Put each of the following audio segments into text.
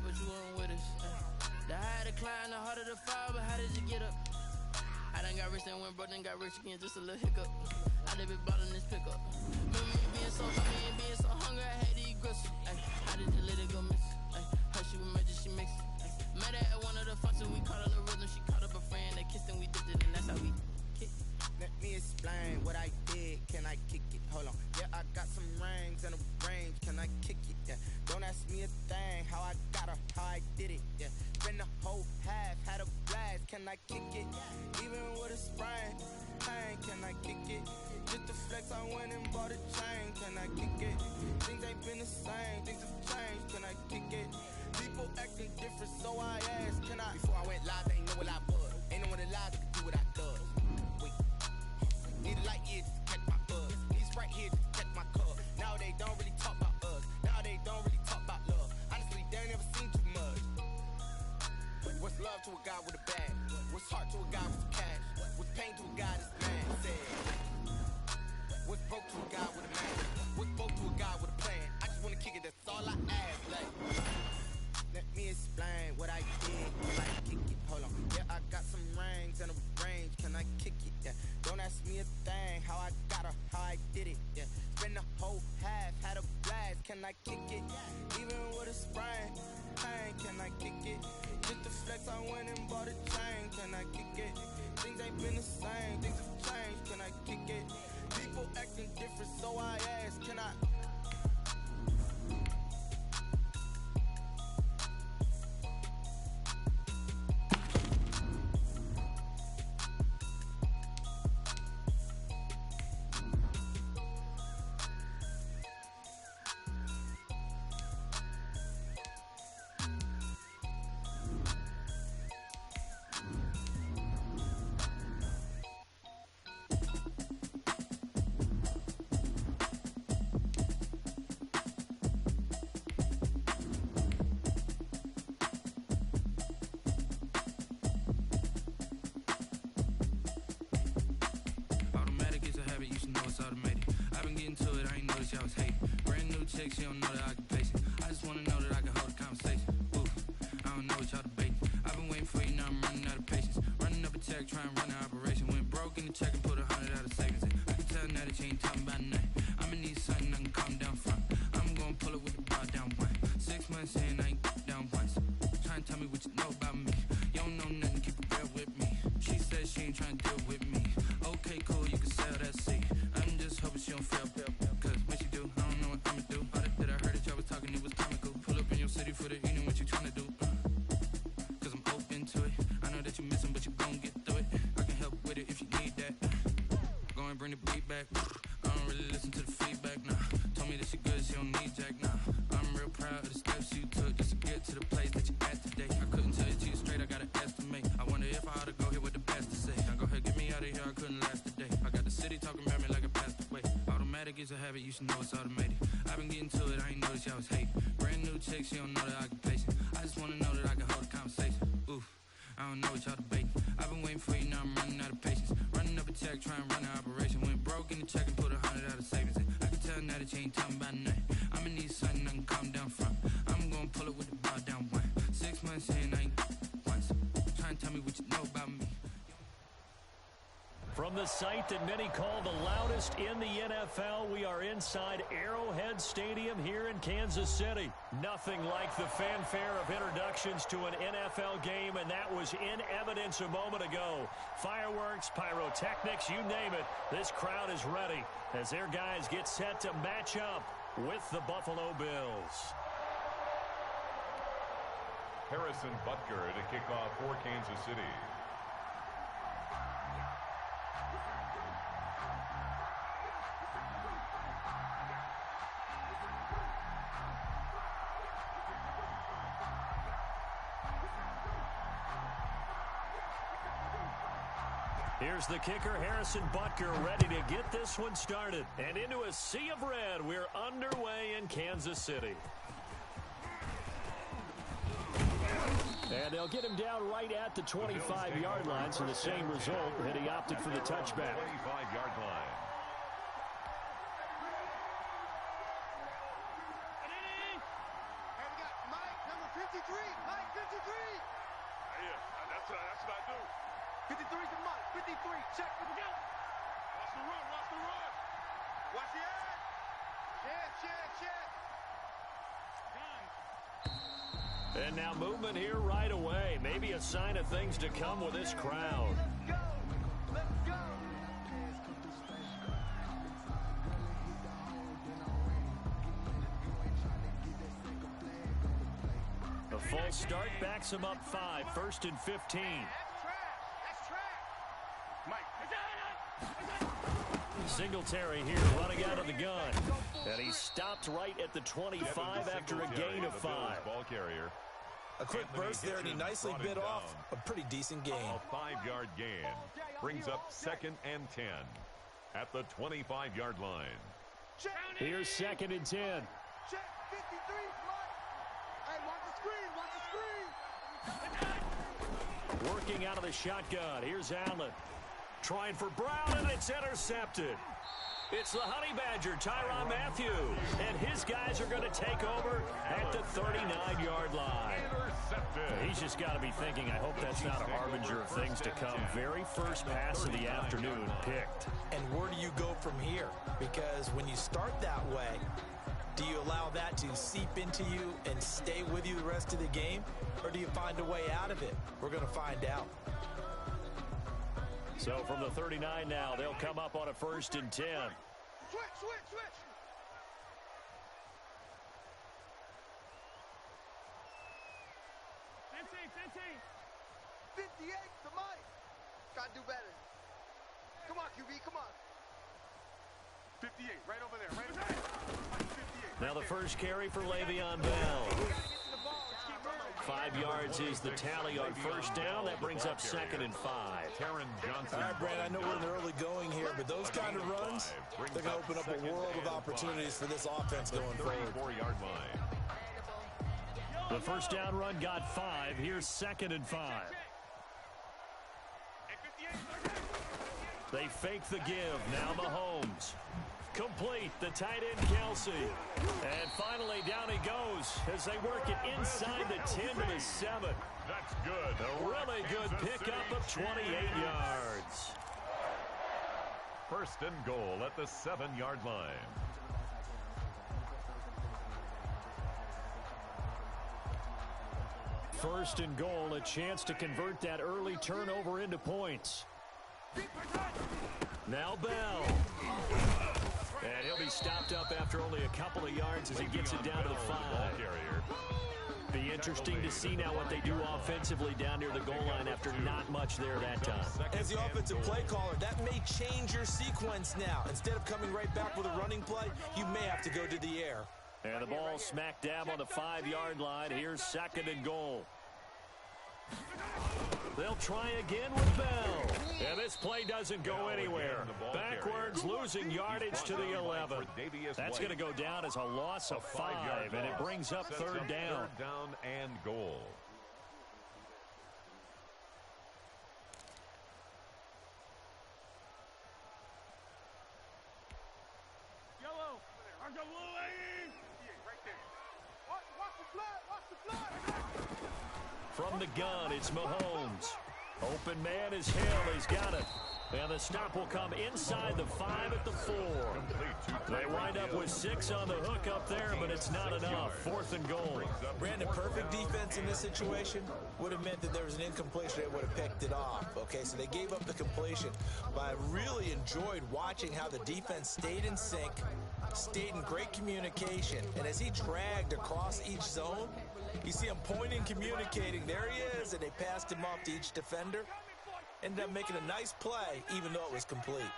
but you weren't with us. The higher the climb, the harder the fall, but how did you get up? I done got rich, then went broke, then got rich again, just a little hiccup. I done been ballin' this pickup. Remember me being so hungry and being so hungry, I had to eat gristle. How did you let it go miss? Her she was magic, she mixed it. Met her at one of the functions, we caught a little rhythm. She caught up a friend, they kissed and we dipped it, and that's how we kick. Let me explain what I did, can I kick it? Hold on, yeah, I got some rings and a range, can I kick it? Yeah, don't ask me a thing, how I got her, how I did it, yeah. Spend the whole half, had a blast, can I kick it? Even with a sprain, pain, can I kick it? Just to flex, I went and bought a chain, can I kick it? Things ain't been the same, things have changed, can I kick it? People acting different, so I asked, can I? Before I went live, they ain't know what I was. Ain't no one alive that could do what I does. Wait, need a light year just to catch my buzz. Need Sprite here just to catch my cup. Now they don't really talk about us. Now they don't really talk about love. Honestly, they ain't never seen too much. What's love to a guy with a bag? What's heart to a guy with cash? What's pain to a guy that's mad? Said. What's broke to a guy with a man? What's broke to a guy with a plan? I just wanna kick it, that's all I ask. Like, let me explain what I did, can I kick it? Hold on, yeah, I got some rings and a range, can I kick it? Yeah, don't ask me a thing, how I got her, how I did it? Yeah, spend the whole half, had a blast, can I kick it? Even with a sprain, pain, can I kick it? Just to flex, I went and bought a chain, can I kick it? Things ain't been the same, things have changed, can I kick it? People acting different, so I ask, can I? She don't know that I can pace it. I just wanna know that I can hold a conversation. Ooh, I don't know what y'all debating. I've been waiting for you, now I'm running out of patience. Running up a check, trying to run an operation. Went broke in the check and put 100 out of savings in. I can tell now that you ain't talking about nothing. I'ma need something I can calm down from. I'm gonna pull it with the bar down one. 6 months in, I ain't down once. Trying to tell me what you know about me. You don't know nothing, keep it real with me. She said she ain't trying to deal with me. Okay, cool, you can sell that seat. I'm just hoping she don't fail. Cause when she do, I don't know what I'ma do. Talking, it was comical. Pull up in your city for the evening, what you tryna do? Cause I'm open to it. I know that you missing, but you gon' get through it. I can help with it if you need that. Go and bring the beat back. I don't really listen to the feedback, nah. Told me that she good, she don't need Jack, nah. I'm real proud of the steps you took just to get to the place that you at today. I couldn't tell it to you straight, I gotta estimate. I wonder if I ought to go here with the best to say. Now go ahead, get me out of here, I couldn't last today. I got the city talking about me like I passed away. Automatic is a habit, you should know it's automated. I've been getting to it, I ain't noticed y'all was hating. Brand new chick, she don't know that I can pace it. I just wanna know that I can hold a conversation. Ooh, I don't know what y'all debating. I've been waiting for you, now I'm running out of patience. Running up a check, trying to run an operation. Went broke in the check and put 100 out of savings in. I can tell now that you ain't talking about nothing. I'ma need something I can calm down from. I'm gonna pull it with the bar down one. 6 months in, I ain't once. Trying to tell me what you know about me. From the site that many call the loudest in the NFL, we are inside Arrowhead Stadium here in Kansas City. Nothing like the fanfare of introductions to an NFL game, and that was in evidence a moment ago. Fireworks, pyrotechnics, you name it. This crowd is ready as their guys get set to match up with the Buffalo Bills. Harrison Butker to kick off for Kansas City. Here's the kicker, Harrison Butker, ready to get this one started. And into a sea of red, we're underway in Kansas City. And they'll get him down right at the 25-yard line, so the same result, and he opted for the touchback. 25-yard line. Mike, 53. Yeah, that's what I do. 53's the Mike. 53. Check for the go. Watch the run. Watch the run. Watch the edge. Check. And now movement here right away. Maybe a sign of things to come with this crowd. Let's go. A full start backs him up 5. 1st and 15. That's trash. Mike. Singletary here running out of the gun. And he stopped right at the 25 after a gain of 5. Ball carrier. A quick burst there, and he nicely bit off a pretty decent gain. A 5-yard gain brings up 2nd and 10 at the 25-yard line. Here's 2nd and 10. Check 53. Hey, watch the screen. Working out of the shotgun. Here's Allen. Trying for Brown, and it's intercepted. It's the Honey Badger, Tyrann Mathieu. And his guys are going to take over at the 39-yard line. Intercepted. He's just got to be thinking, I hope that's not a harbinger of things to come. Very first pass of the afternoon picked. And where do you go from here? Because when you start that way, do you allow that to seep into you and stay with you the rest of the game? Or do you find a way out of it? We're going to find out. So from the 39 now, they'll come up on a 1st and 10. Switch. 58 to Mike. Gotta do better. Come on, QB, come on. 58, right over there, right over there. Now the first carry for Le'Veon Bell. 5 yards is the tally on 1st down. That brings up 2nd and 5. Taron Johnson. All right, Brad, I know we're in the early going here, but those kind of runs, they're going to open up a world of opportunities for this offense going forward. 34-yard line. The 1st down run got 5. Here's 2nd and 5. They fake the give. Now Mahomes. Complete. The tight end, Kelsey. And finally, down he goes as they work it inside the 10 to the 7. That's good. A really good pickup of 28 yards. 1st and goal at the 7-yard line. First and goal, a chance to convert that early turnover into points. Now Bell. And he'll be stopped up after only a couple of yards as he gets it down to the 5. Be interesting to see now what they do offensively down near the goal line after not much there that time. As the offensive play caller, that may change your sequence now. Instead of coming right back with a running play, you may have to go to the air. And the ball smack dab on the 5-yard line. Here's 2nd and goal. They'll try again with Bell. And this play doesn't go anywhere. Backwards, losing yardage to the 11. That's going to go down as a loss of 5, and it brings up 3rd down. 3rd down and goal. Yellow. Right there. Watch the flood. From the gun, it's Mahomes. Open man is Hill. He's got it. And the stop will come inside the 5 at the 4. They wind up with 6 on the hook up there, but it's not enough. 4th and goal. Brandon, perfect defense in this situation would have meant that there was an incompletion. They would have picked it off. Okay, so they gave up the completion. But I really enjoyed watching how the defense stayed in sync, stayed in great communication. And as he dragged across each zone, you see him pointing, communicating. There he is, and they passed him off to each defender. Ended up making a nice play, even though it was complete.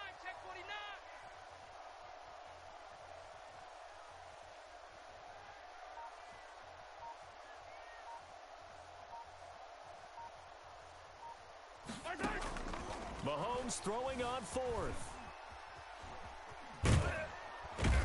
Mahomes throwing on 4th.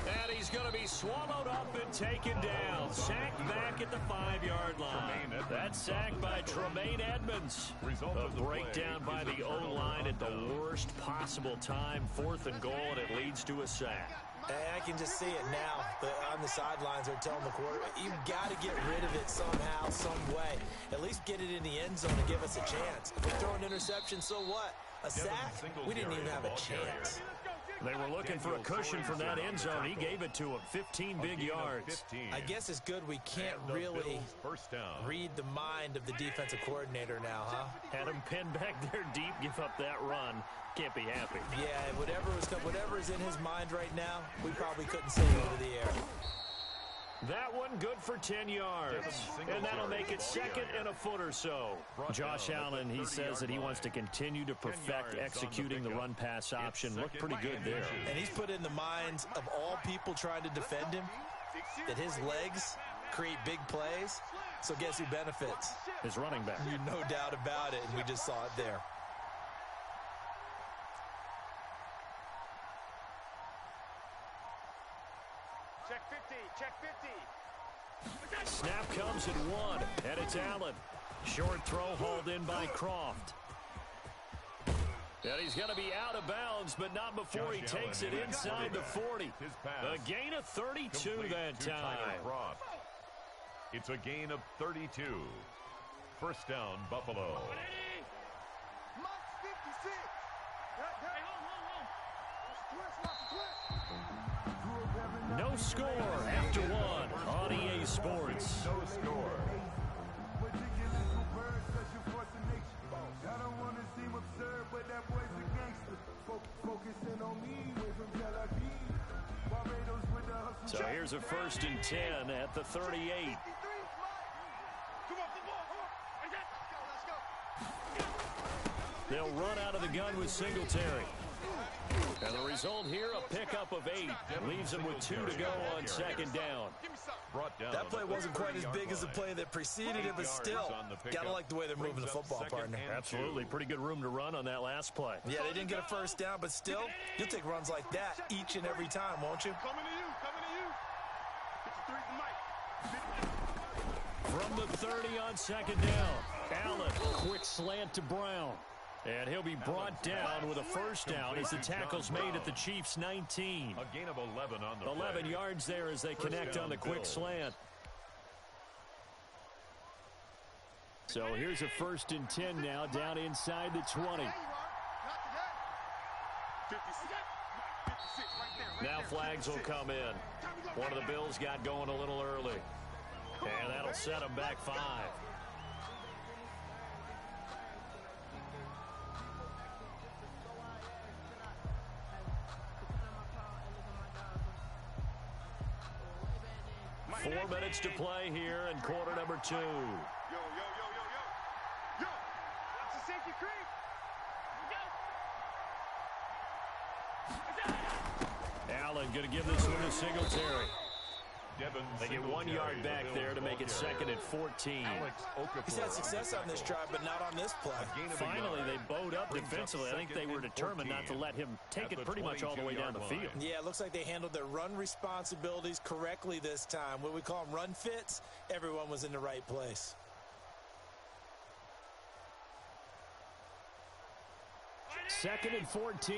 And he's going to be swallowed up and taken down. Sacked back at the 5-yard line. That's sacked by Tremaine Edmonds. A breakdown by the O-line at the worst possible time. 4th and goal, and it leads to a sack. And I can just see it now. On the sidelines, they're telling the quarterback, you've got to get rid of it somehow, some at least get it in the end zone and give us a chance. If we throw an interception, so what? A sack? We didn't even have a chance. They were looking for a cushion from that end zone. He gave it to him. 15 big yards. I guess it's good we can't really read the mind of the defensive coordinator now, huh? Had him pinned back there deep, give up that run. Can't be happy. Yeah, whatever is in his mind right now, we probably couldn't say over the air. That one good for 10 yards. And that'll make it second and a foot or so. Josh Allen, he says that he wants to continue to perfect executing the run-pass option. Looked pretty good there. And he's put in the minds of all people trying to defend him that his legs create big plays. So guess who benefits? His running back. No doubt about it, and we just saw it there. Check 50, check 50. Snap comes at 1, and it's Allen. Short throw hauled in by Croft. And he's going to be out of bounds, but not before he takes it inside the 40. A gain of 32 that time. It's a gain of 32. First down, Buffalo. No score after 1 on EA Sports. No score. So here's a 1st and 10 at the 38. They'll run out of the gun with Singletary. And the result here, a pickup of 8. Leaves them with 2 to go on 2nd down. That play wasn't quite as big as the play that preceded it, but still, gotta like the way they're moving the football, partner. Absolutely. Pretty good room to run on that last play. Yeah, they didn't get a first down, but still, you'll take runs like that each and every time, won't you? Coming to you, From the 30 on 2nd down. Allen, quick slant to Brown. And he'll be brought down with a first down as the tackle's made at the Chiefs' 19. A gain of 11 on the 11 yards there as they connect on the quick slant. So here's a 1st and 10 now down inside the 20. Now flags will come in. One of the Bills got going a little early. And that'll set them back 5. Four minutes to play here in quarter number 2. Yo, that's a safety creep. Allen going to give this one to Singletary. They get 1 yard back there to make it 2nd and 14. He's had success on this drive, but not on this play. Finally, they bowed up defensively. I think they were determined not to let him take it pretty much all the way down the field. Yeah, it looks like they handled their run responsibilities correctly this time. What we call them run fits, everyone was in the right place. Second and 14. Check 53 is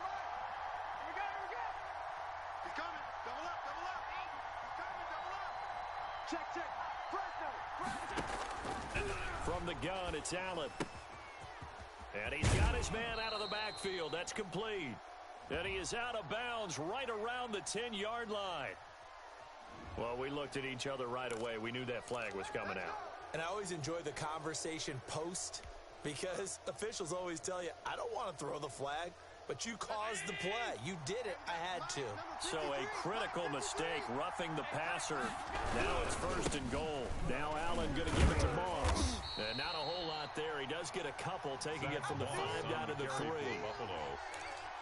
mine. Here we go. He's coming. Double up. He's coming, double up. Check. From the gun, it's Allen. And he's got his man out of the backfield. That's complete. And he is out of bounds right around the 10-yard line. Well, we looked at each other right away. We knew that flag was coming out. And I always enjoy the conversation post, because officials always tell you, I don't want to throw the flag, but you caused the play. You did it. I had to. So a critical mistake, roughing the passer. Now it's 1st and goal. Now Allen going to give it to Moss. And not a whole lot there. He does get a couple, taking it from the 5 down to the 3.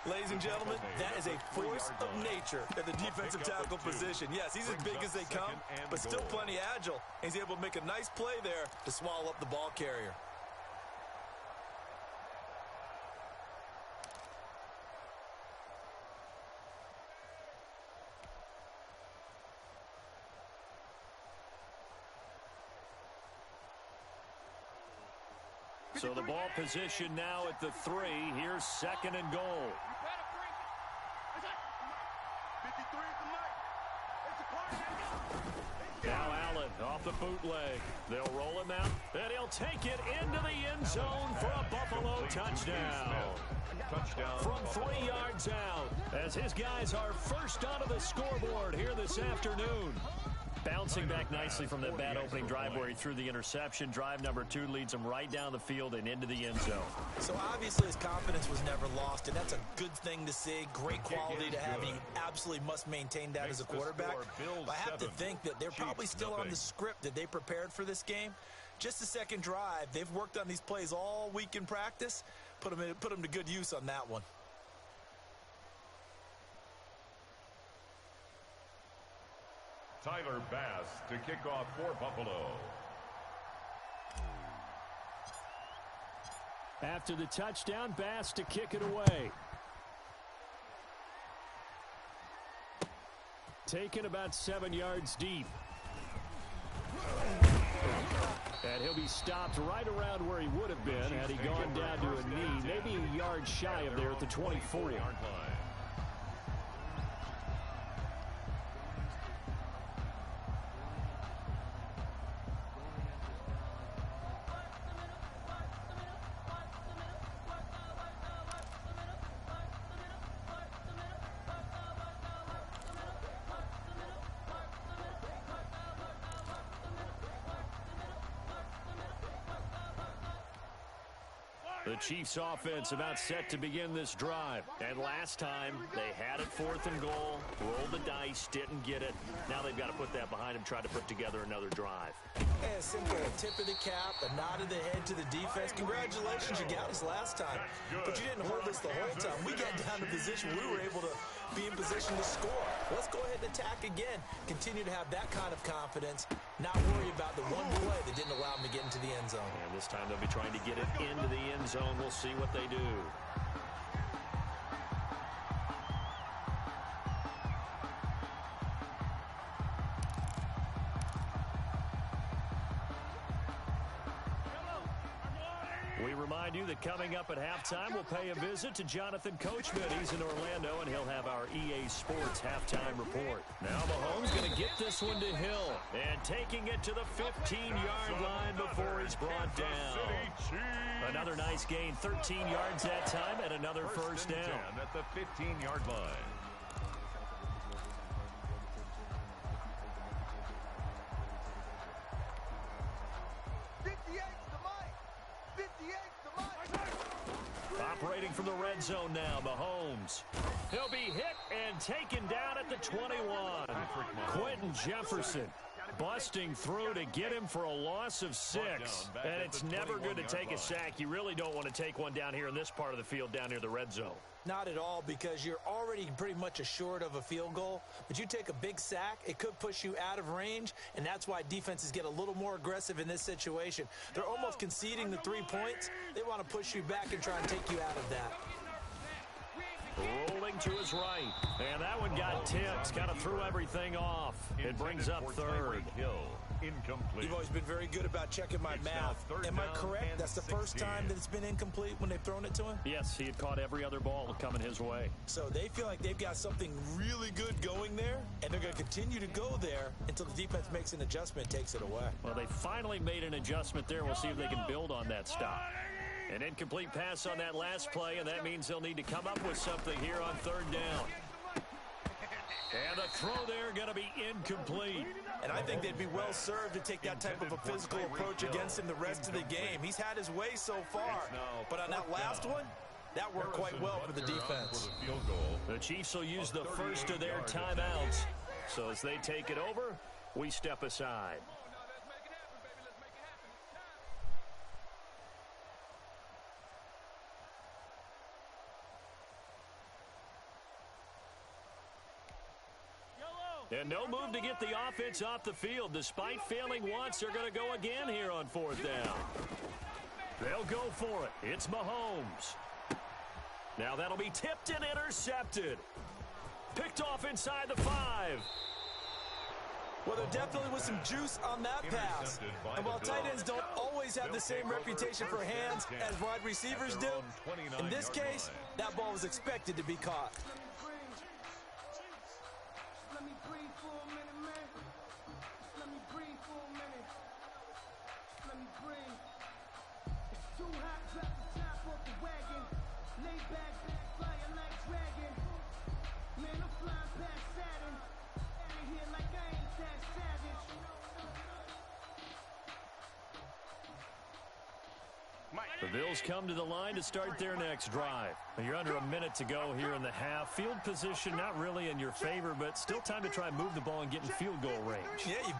Ladies and gentlemen, that is a force of nature in the defensive tackle position. Yes, he's as big as they come, but still plenty agile. He's able to make a nice play there to swallow up the ball carrier. So the ball position now at the 3. Here's 2nd and goal. Now Allen off the bootleg. They'll roll him out, and he'll take it into the end zone for a Buffalo touchdown. From 3 yards out, as his guys are first onto the scoreboard here this afternoon. Bouncing back nicely from that bad opening drive where he threw the interception. Drive number 2 leads him right down the field and into the end zone. So obviously his confidence was never lost, and that's a good thing to see. Great quality to have. He absolutely must maintain that as a quarterback. But I have to think that they're probably still on the script that they prepared for this game. Just the second drive. They've worked on these plays all week in practice. Put them to good use on that one. Tyler Bass to kick off for Buffalo. After the touchdown, Bass to kick it away. Taken about 7 yards deep. And he'll be stopped right around where he would have been had he gone down to a knee, maybe a yard shy of there at the 24-yard line. The Chiefs offense about set to begin this drive. And last time, they had it 4th and goal, rolled the dice, didn't get it. Now they've got to put that behind them, try to put together another drive. A simple tip of the cap, a nod of the head to the defense. Congratulations, you got us last time. But you didn't hold us the whole time. We got down to position. We were able to be in position to score. Let's go ahead and attack again. Continue to have that kind of confidence. Not worry about the one play that didn't allow them to get into the end zone. And this time they'll be trying to get it into the end zone. We'll see what they do. We remind you that coming up at halftime, we'll pay a visit to Jonathan Coachman. He's in Orlando, and he'll have our EA Sports halftime report. Now Mahomes going to get this one to Hill, and taking it to the 15-yard line before he's brought down. Another nice gain, 13 yards that time, and another first down. At the 15-yard line. Operating from the red zone now, Mahomes. He'll be hit and taken down at the 21. Quentin Jefferson busting through to get him for a loss of 6. And it's never good to take a sack. You really don't want to take one down here in this part of the field down near the red zone. Not at all, because you're already pretty much assured of a field goal. But you take a big sack, it could push you out of range, and that's why defenses get a little more aggressive in this situation. They're almost conceding the 3 points. They want to push you back and try and take you out of that. Rolling to his right, and that one got tipped, kind of threw everything off. It brings up third. Incomplete. You've always been very good about checking my math. Am I correct? That's the first time that it's been incomplete when they've thrown it to him? Yes, he had caught every other ball coming his way. So they feel like they've got something really good going there, and they're going to continue to go there until the defense makes an adjustment and takes it away. Well, they finally made an adjustment there. We'll see if they can build on that stop. An incomplete pass on that last play, and that means they'll need to come up with something here on 3rd down. And the throw there going to be incomplete. And I think they'd be well served to take that type of a physical approach against him the rest of the game. He's had his way so far, but on that last one, that worked quite well for the defense. The Chiefs will use the first of their timeouts. So as they take it over, we step aside. And no move to get the offense off the field. Despite failing once, they're going to go again here on 4th down. They'll go for it. It's Mahomes. Now that'll be tipped and intercepted. Picked off inside the 5. Well, there definitely was some juice on that pass. And while tight ends don't always have the same reputation for hands as wide receivers do, in this case, that ball was expected to be caught. Let me breathe for a minute, man. Let me breathe for a minute. The Bills come to the line to start their next drive. You're under a minute to go here in the half. Field position not really in your favor, but still time to try and move the ball and get in field goal range. Yeah,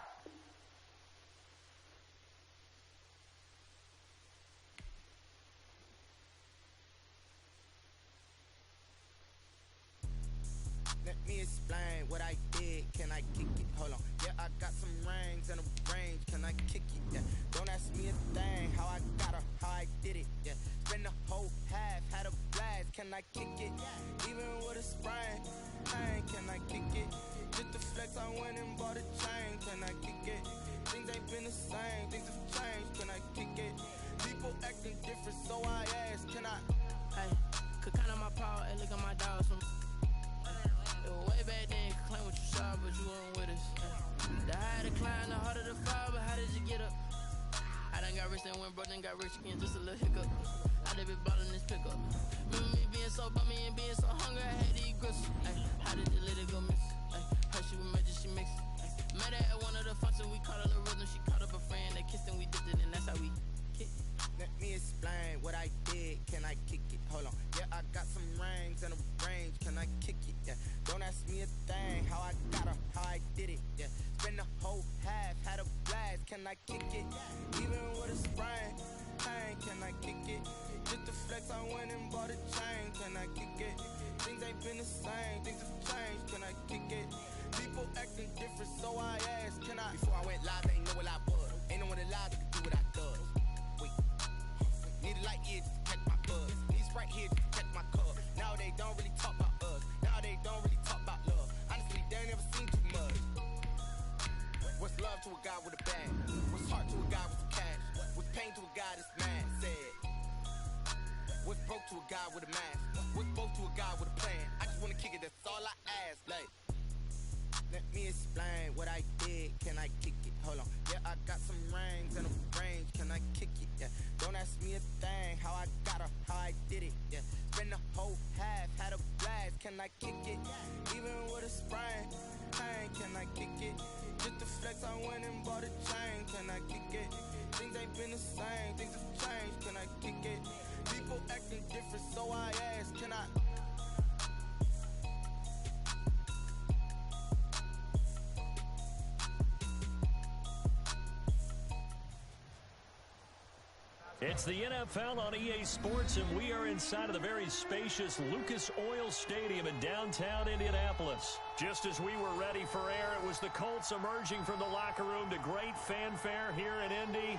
Let me explain what I did. Can I kick it? Hold on. Yeah, I got some rings and a range. Can I kick it? Yeah. Don't ask me a thing. How I got her, how I did it. Yeah. Spend the whole half, had a blast. Can I kick it? Even with a sprain. Can I kick it? Just the flex, I went and bought a chain. Can I kick it? Things ain't been the same. Things have changed. Can I kick it? People acting different, so I ask. Can I? Hey, could count on my power and look at my dogs from. Way back then, you could claim what you saw, but you weren't with us. The higher the climb, the harder the fall, but how did you get up? I done got rich, then went broke, then got rich again, just a little hiccup. I done been ballin' this pickup. Remember me being so bummy and being so hungry, I had to eat grits. How did you let it go miss? Her she was magic, she mixed. Met her at one of the functions, we caught her the rhythm, she caught up a friend, they kissed and we dipped it, and that's how we kicked. Let me explain what I did. Can I kick it? Hold on. Yeah, I got some rings and a range. Can I kick it? Yeah. Don't ask me a thing. How I got her, how I did it. Yeah. Spend the whole half, had a blast. Can I kick it? Even with a sprain. Can I kick it? Just the flex, I went and bought a chain. Can I kick it? Things ain't been the same. Things have changed. Can I kick it? People acting different, so I asked. Can I? Before I went live, ain't know what I was. Ain't no one alive that could do what I does. Need a light here just to catch my buzz. Need Sprite here just to catch my cup. Now they don't really talk about us. Now they don't really talk about love. Honestly, they ain't never seen too much. What's love to a guy with a bag? What's heart to a guy with some cash? What's pain to a guy that's mad? Said. What's broke to a guy with a mask? What's both to a guy with a plan? I just wanna kick it, that's all I ask. Like, let me explain what I did. Can I kick it? Hold on. Yeah, I got some rings and a range. Can I kick it? Yeah. Don't ask me a thing. How I got her, how I did it. Yeah. Spend the whole half, had a blast. Can I kick it? Even with a sprain. Can I kick it? Just the flex, I went and bought a chain. Can I kick it? Things ain't been the same. Things have changed. Can I kick it? People acting different, so I ask. Can I? It's the NFL on EA Sports, and we are inside of the very spacious Lucas Oil Stadium in downtown Indianapolis. Just as we were ready for air, it was the Colts emerging from the locker room to great fanfare here in Indy.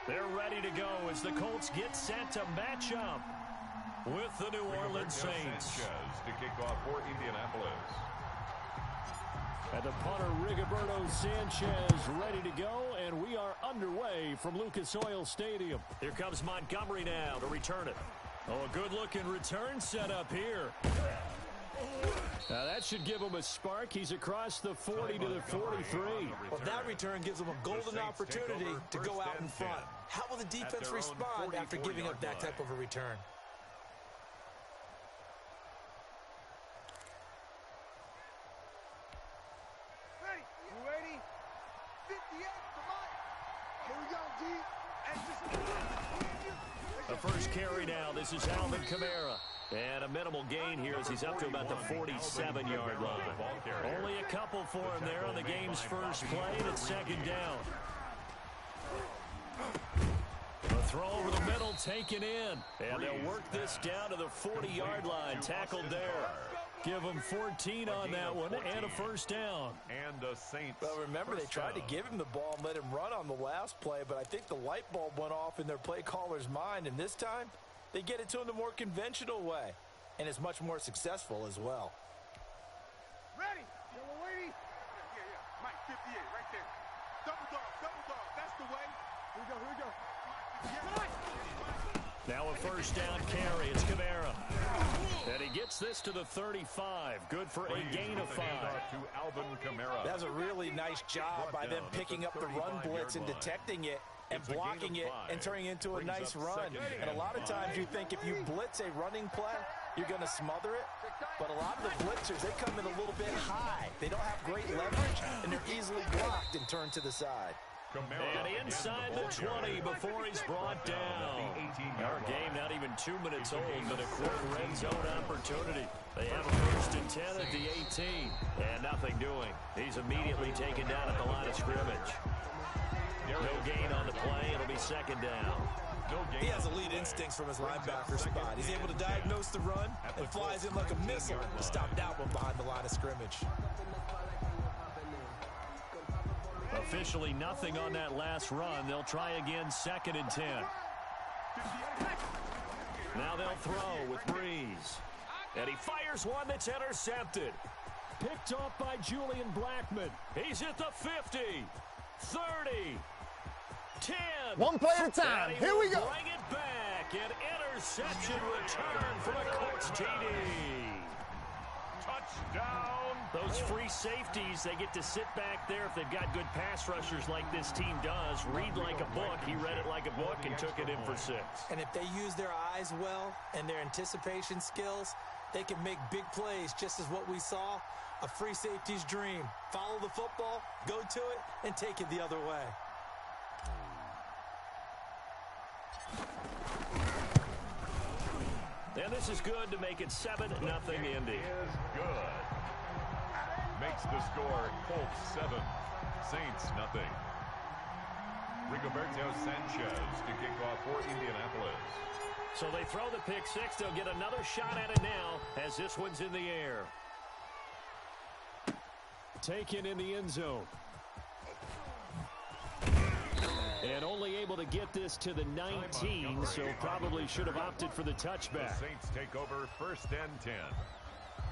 They're ready to go as the Colts get set to match up with the New Orleans Saints. Sanchez to kick off for Indianapolis. And the punter, Rigoberto Sanchez, ready to go, and we are underway from Lucas Oil Stadium. Here comes Montgomery now to return it. Oh, a good-looking return set up here. Now, that should give him a spark. He's across the 40 to the 43. Well, that return gives them a golden opportunity to go out in front. How will the defense respond after giving up that type of a return? The first carry now. This is Alvin Kamara. And a minimal gain here as he's up to about the 47-yard line. Only a couple for him there on the game's first play, and it's second down. A throw over the middle taken in. And they'll work this down to the 40-yard line. Tackled there. Give them 14 on that one and a first down. And the Saints. Well, remember, they tried to give him the ball and let him run on the last play, but I think the light bulb went off in their play caller's mind, and this time they get it to him the more conventional way, and it's much more successful as well. Ready? Yellow lady? Yeah. Mike, 58, right there. Double dog. That's the way. Here we go. Now a first down carry. It's Kamara. And he gets this to the 35. Good for a gain of 5. To Alvin Kamara. That was a really nice job by them picking up the run blitz and detecting it and blocking it and turning it into a nice run. And a lot of times you think if you blitz a running play, you're going to smother it. But a lot of the blitzers, they come in a little bit high. They don't have great leverage, and they're easily blocked and turned to the side. And inside the 20 before he's brought down. Our game not even 2 minutes old, but a quick red zone opportunity. They have a 1st and 10 at the 18. And nothing doing. He's immediately taken down at the line of scrimmage. No gain on the play. It'll be 2nd down. He has elite instincts from his linebacker spot. He's able to diagnose the run and flies in like a missile to stop that one behind the line of scrimmage. Officially nothing on that last run. They'll try again, 2nd and 10. Now they'll throw with Breeze. And he fires one that's intercepted. Picked off by Julian Blackmon. He's at the 50, 30, 10. One play at a time. Here we go. Bring it back. An interception return for a Colts TD. Touchdown. Those free safeties, they get to sit back there if they've got good pass rushers like this team does. Read like a book. He read it like a book and took it in for 6. And if they use their eyes well and their anticipation skills, they can make big plays, just as what we saw. A free safety's dream. Follow the football, go to it, and take it the other way. And this is good to make it 7-0 Indy. Is good. Makes the score Colts 7, Saints nothing. Rigoberto Sanchez to kick off for Indianapolis. So they throw the pick 6. They'll get another shot at it now as this one's in the air. Taken in the end zone. And only able to get this to the 19, so probably should have opted for the touchback. The Saints take over 1st and 10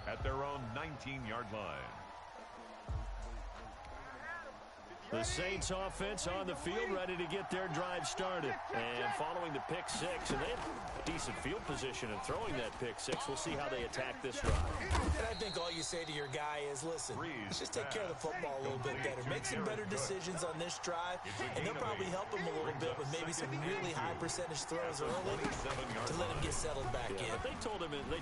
at their own 19-yard line. The Saints offense on the field, ready to get their drive started. And following the pick 6, and they have decent field position in throwing that pick 6. We'll see how they attack this drive. And I think all you say to your guy is, listen, let's just take care of the football a little bit better. Make some better decisions on this drive, and they'll probably help him a little bit with maybe some really high percentage throws early to let him get settled back in. But they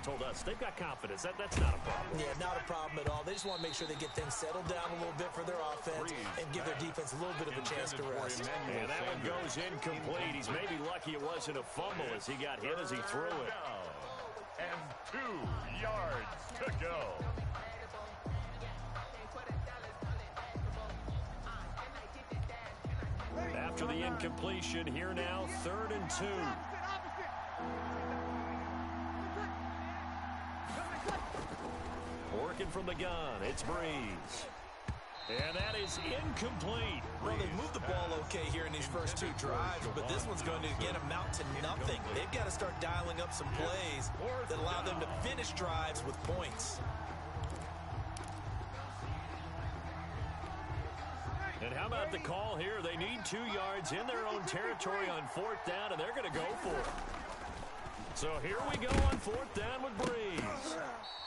told us they've got confidence. That's not a problem. Yeah, not a problem at all. They just want to make sure they get things settled down a little bit for their offense and give their defense a little bit of a chance to rest. And that one goes incomplete. He's maybe lucky it wasn't a fumble as he got hit as he threw it. And 2 yards to go. After the incompletion, here now, 3rd and 2. Working from the gun, it's Breeze. And that is incomplete. Well, they moved the ball okay here in these first 2 drives, but this one's going to, again, amount to nothing. They've got to start dialing up some plays that allow them to finish drives with points. And how about the call here? They need 2 yards in their own territory on 4th down, and they're going to go for it. So here we go on 4th down with Breeze.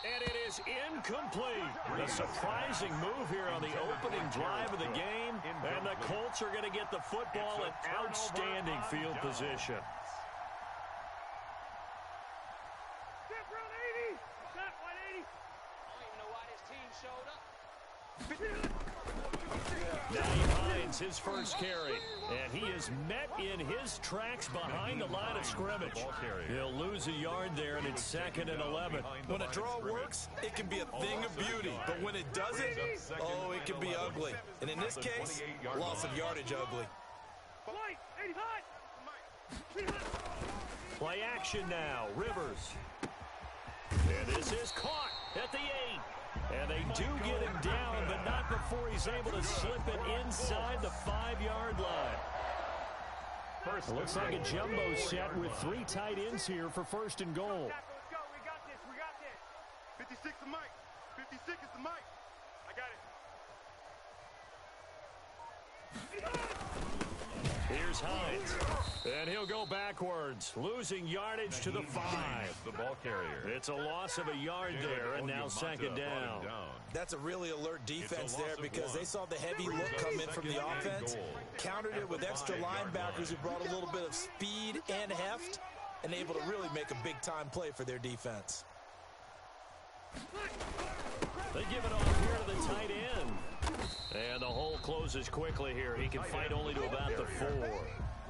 And it is incomplete. A surprising move here on the opening drive of the game. And the Colts are going to get the football in outstanding field position. Step around 80. Step 180. I don't even know why this team showed up. Nyheim Hines, his first carry. And he is met in his tracks behind the line of scrimmage. He'll lose a yard there, and it's 2nd and 11. When a draw works, it can be a thing of beauty. But when it doesn't, oh, it can be ugly. And in this case, loss of yardage ugly. Play action now. Rivers. And this is caught at the 8. And they do get him down, but not before he's able to slip it inside the 5-yard line. It looks like a jumbo set with 3 tight ends here for 1st and goal. Let's go. We got this. 56 is Mike. 56 is the Mike. I got it. Here's Hines. And he'll go backwards, losing yardage to the 5. The ball carrier. It's a loss of a yard there, and now 2nd down. That's a really alert defense there because they saw the heavy look come in from the offense, countered it with extra linebackers who brought a little bit of speed and heft, and able to really make a big-time play for their defense. They give it off here to the tight end. And the hole closes quickly here. He can fight only to about the 4.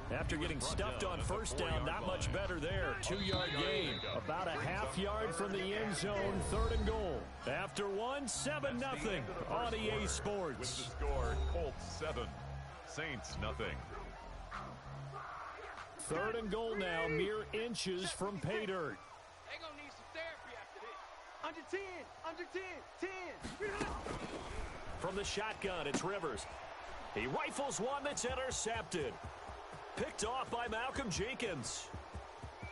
After getting stuffed on first down, not much better there. 2-yard gain. About a half yard from the end zone, 3rd and goal. After 1, 7-0 on EA Sports. With the score, Colts 7, Saints nothing. 3rd and goal now, mere inches from pay dirt. They're going to need some therapy after this. Under 10, under 10, 10. From the shotgun, it's Rivers. He rifles one that's intercepted. Picked off by Malcolm Jenkins.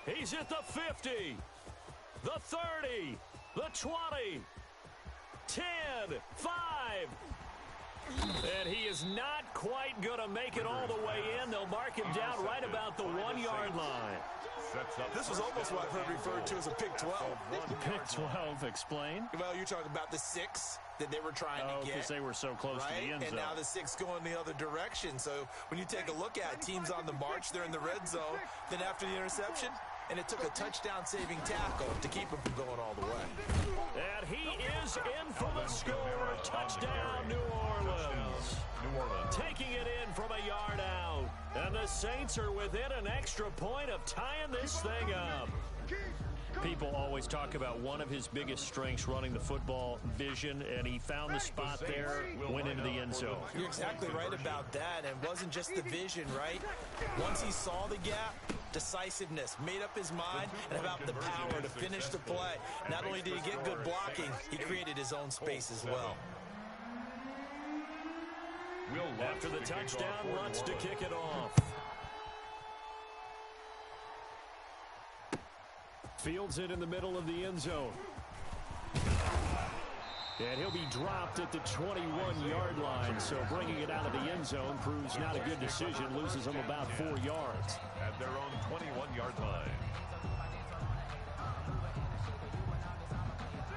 He's at the 50, the 30, the 20, 10, 5. And he is not quite going to make it all the way in. They'll mark him down right about the 1-yard line. This was almost what I've heard referred to as a Pick 12. Pick 12, explain. Well, you're talking about the 6 that they were trying to get. Because they were so close to the end zone. And now the 6 going the other direction. So when you take a look at teams on the march, they're in the red zone. Then after the interception, and it took a touchdown-saving tackle to keep him from going all the way. And he is in for the score. Touchdown, New Orleans. Taking it in from a yard out. And the Saints are within an extra point of tying this thing up. People always talk about one of his biggest strengths running the football, vision, and he found the spot there, went into the end zone. You're exactly right about that, and it wasn't just the vision, right? Once he saw the gap, decisiveness, made up his mind, and about the power to finish the play. Not only did he get good blocking, he created his own space as well. After the touchdown, Lutz to kick it off. Fields it in the middle of the end zone. And he'll be dropped at the 21-yard line, so bringing it out of the end zone proves not a good decision, loses him about 4 yards. At their own 21-yard line.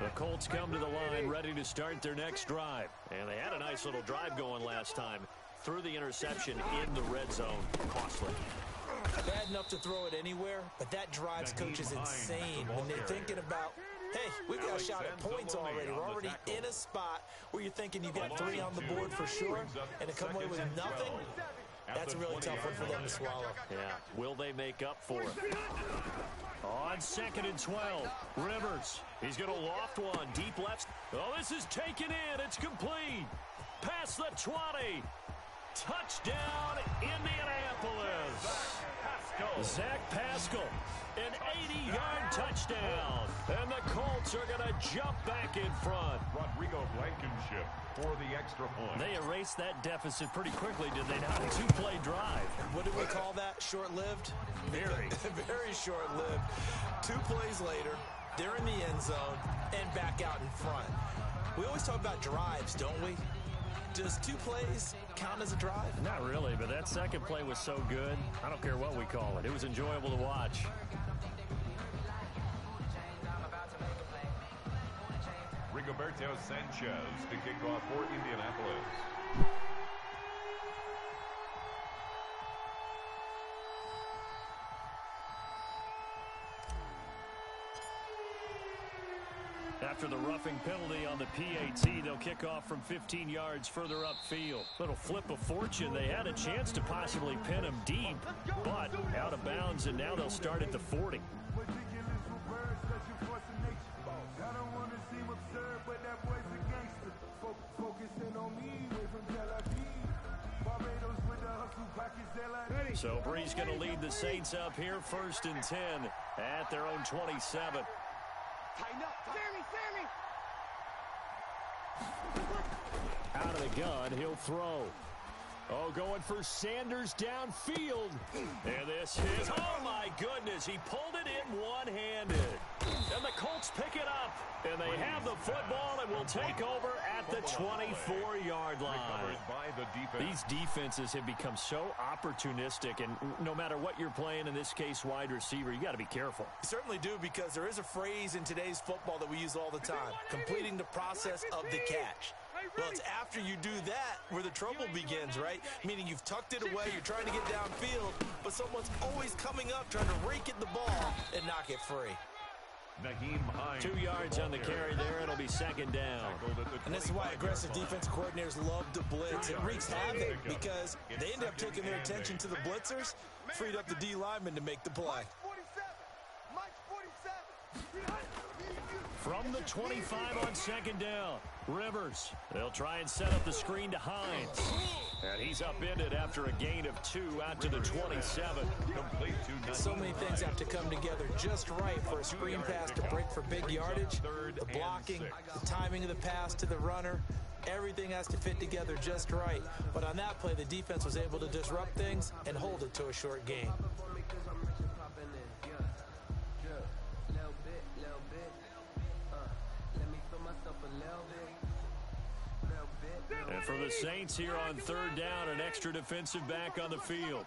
The Colts come to the line ready to start their next drive. And they had a nice little drive going last time. Threw the interception in the red zone. Costly. Bad enough to throw it anywhere, but that drives coaches insane when they're thinking about, hey, we've got a shot at points already. We're already in a spot where you're thinking you got 3 on the board for sure, and to come away with nothing, that's a really tough one for them to swallow. Yeah. Will they make up for it? On 2nd and 12, Rivers. He's going to loft one. Deep left. Oh, this is taken in. It's complete. Past the 20. Touchdown, Indianapolis. Zach Pascal, an 80-yard touchdown. And the Colts are going to jump back in front. Rodrigo Blankenship for the extra point. They erased that deficit pretty quickly, did they not? A 2-play drive. What did we call that? Short-lived? Very. Very short-lived. 2 plays later, they're in the end zone and back out in front. We always talk about drives, don't we? Does 2 plays count as a drive? Not really, but that second play was so good. I don't care what we call it. It was enjoyable to watch. Rigoberto Sanchez to kick off for Indianapolis. After the roughing penalty on the PAT, they'll kick off from 15 yards further upfield. Little flip of fortune. They had a chance to possibly pin him deep, but out of bounds, and now they'll start at the 40. So Bree's going to lead the Saints up here, 1st and 10 at their own 27. Out of the gun, he'll throw. Oh, going for Sanders downfield. And this is, oh my goodness, he pulled it in one-handed. And the Colts pick it up. And they have the football and will take over at the 24-yard line. These defenses have become so opportunistic, and no matter what you're playing, in this case wide receiver, you got to be careful. You certainly do, because there is a phrase in today's football that we use all the time, completing the process of the catch. Well, it's after you do that where the trouble begins, right? Meaning you've tucked it away, you're trying to get downfield, but someone's always coming up trying to rake at the ball and knock it free. Naheem Hines. 2 yards on the carry there. It'll be second down. And this is why aggressive defense coordinators love to blitz. It wreaks havoc because they end up taking their attention to the blitzers, freed up the D lineman to make the play. From the 25 on second down, Rivers. They'll try and set up the screen to Hines. And he's upended after a gain of 2 out to the 27. Complete to So many things have to come together just right for a screen pass to break for big yardage. The blocking, the timing of the pass to the runner, everything has to fit together just right. But on that play, the defense was able to disrupt things and hold it to a short gain. And for the Saints here on third down, an extra defensive back on the field.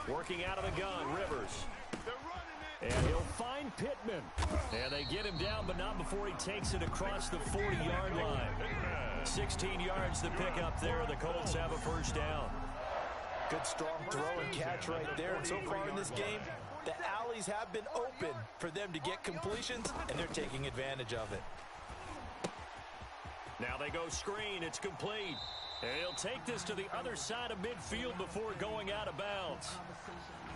Working out of the gun, Rivers. And he'll find Pittman. And they get him down, but not before he takes it across the 40-yard line. 16 yards to pick up there. The Colts have a first down. Good strong throw and catch right there. And so far in this game, the alleys have been open for them to get completions, and they're taking advantage of it. Now they go screen. It's complete. And he'll take this to the other side of midfield before going out of bounds.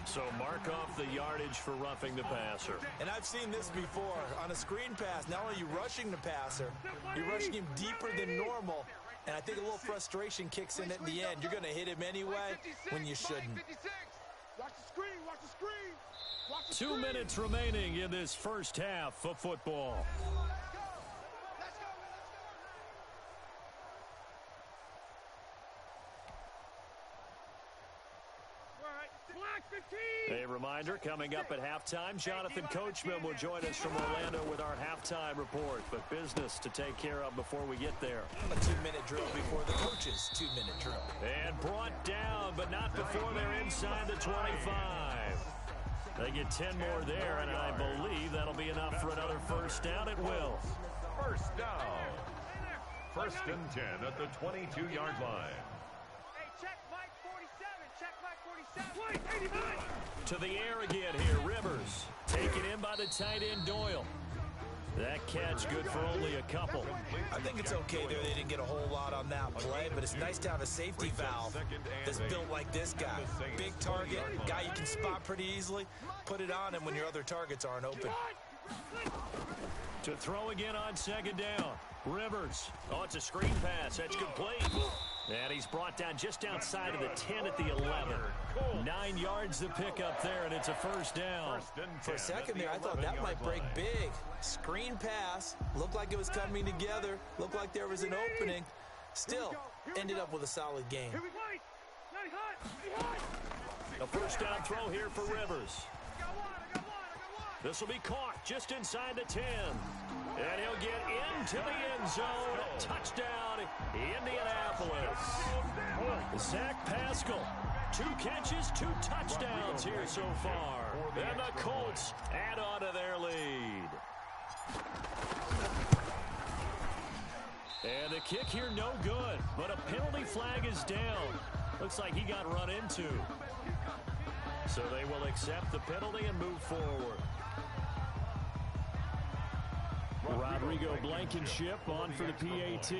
So mark off the yardage for roughing the passer. And I've seen this before. On a screen pass, not only are you rushing the passer, you're rushing him deeper than normal. And I think a little frustration kicks in at the end. You're going to hit him anyway when you shouldn't. Watch the screen, watch the screen. Watch the 2 minutes remaining in this first half of football. A reminder, coming up at halftime, Jonathan Coachman will join us from Orlando with our halftime report. But business to take care of before we get there. A 2-minute drill before the coach's 2-minute drill. And brought down, but not before they're inside the 25. They get 10 more there, and I believe that'll be enough for another first down. It will. First down. First and 10 at the 22-yard line. To the air again here, Rivers. Taken in by the tight end, Doyle. That catch good for only a couple. I think it's okay there. They didn't get a whole lot on that play, but it's nice to have a safety valve that's built like this guy. Big target, guy you can spot pretty easily. Put it on him when your other targets aren't open. To throw again on second down. Rivers. Oh, it's a screen pass. That's complete. And he's brought down just outside of the 10 at the 11. 9 yards to pick up there, and it's a first down. For a second there, I thought that might break big. Screen pass. Looked like it was coming together. Looked like there was an opening. Still, ended up with a solid game. A first down throw here for Rivers. This will be caught just inside the 10. And he'll get into the end zone. Touchdown, Indianapolis. Zach Pascal, 2 catches, 2 touchdowns here so far. And the Colts add on to their lead. And the kick here no good, but a penalty flag is down. Looks like he got run into. So they will accept the penalty and move forward. Rodrigo Blankenship on for the PAT.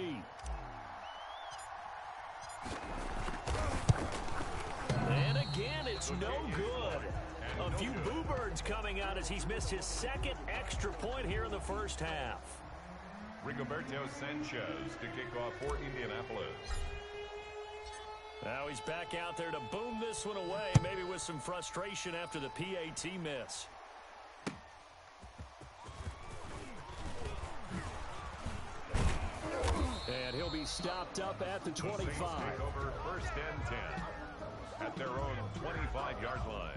And again, it's no good. A few boo birds coming out as he's missed his second extra point here in the first half. Rigoberto Sanchez to kick off for Indianapolis. Now he's back out there to boom this one away, maybe with some frustration after the PAT miss. And he'll be stopped up at the 25. Take over first and 10 at their own 25-yard line.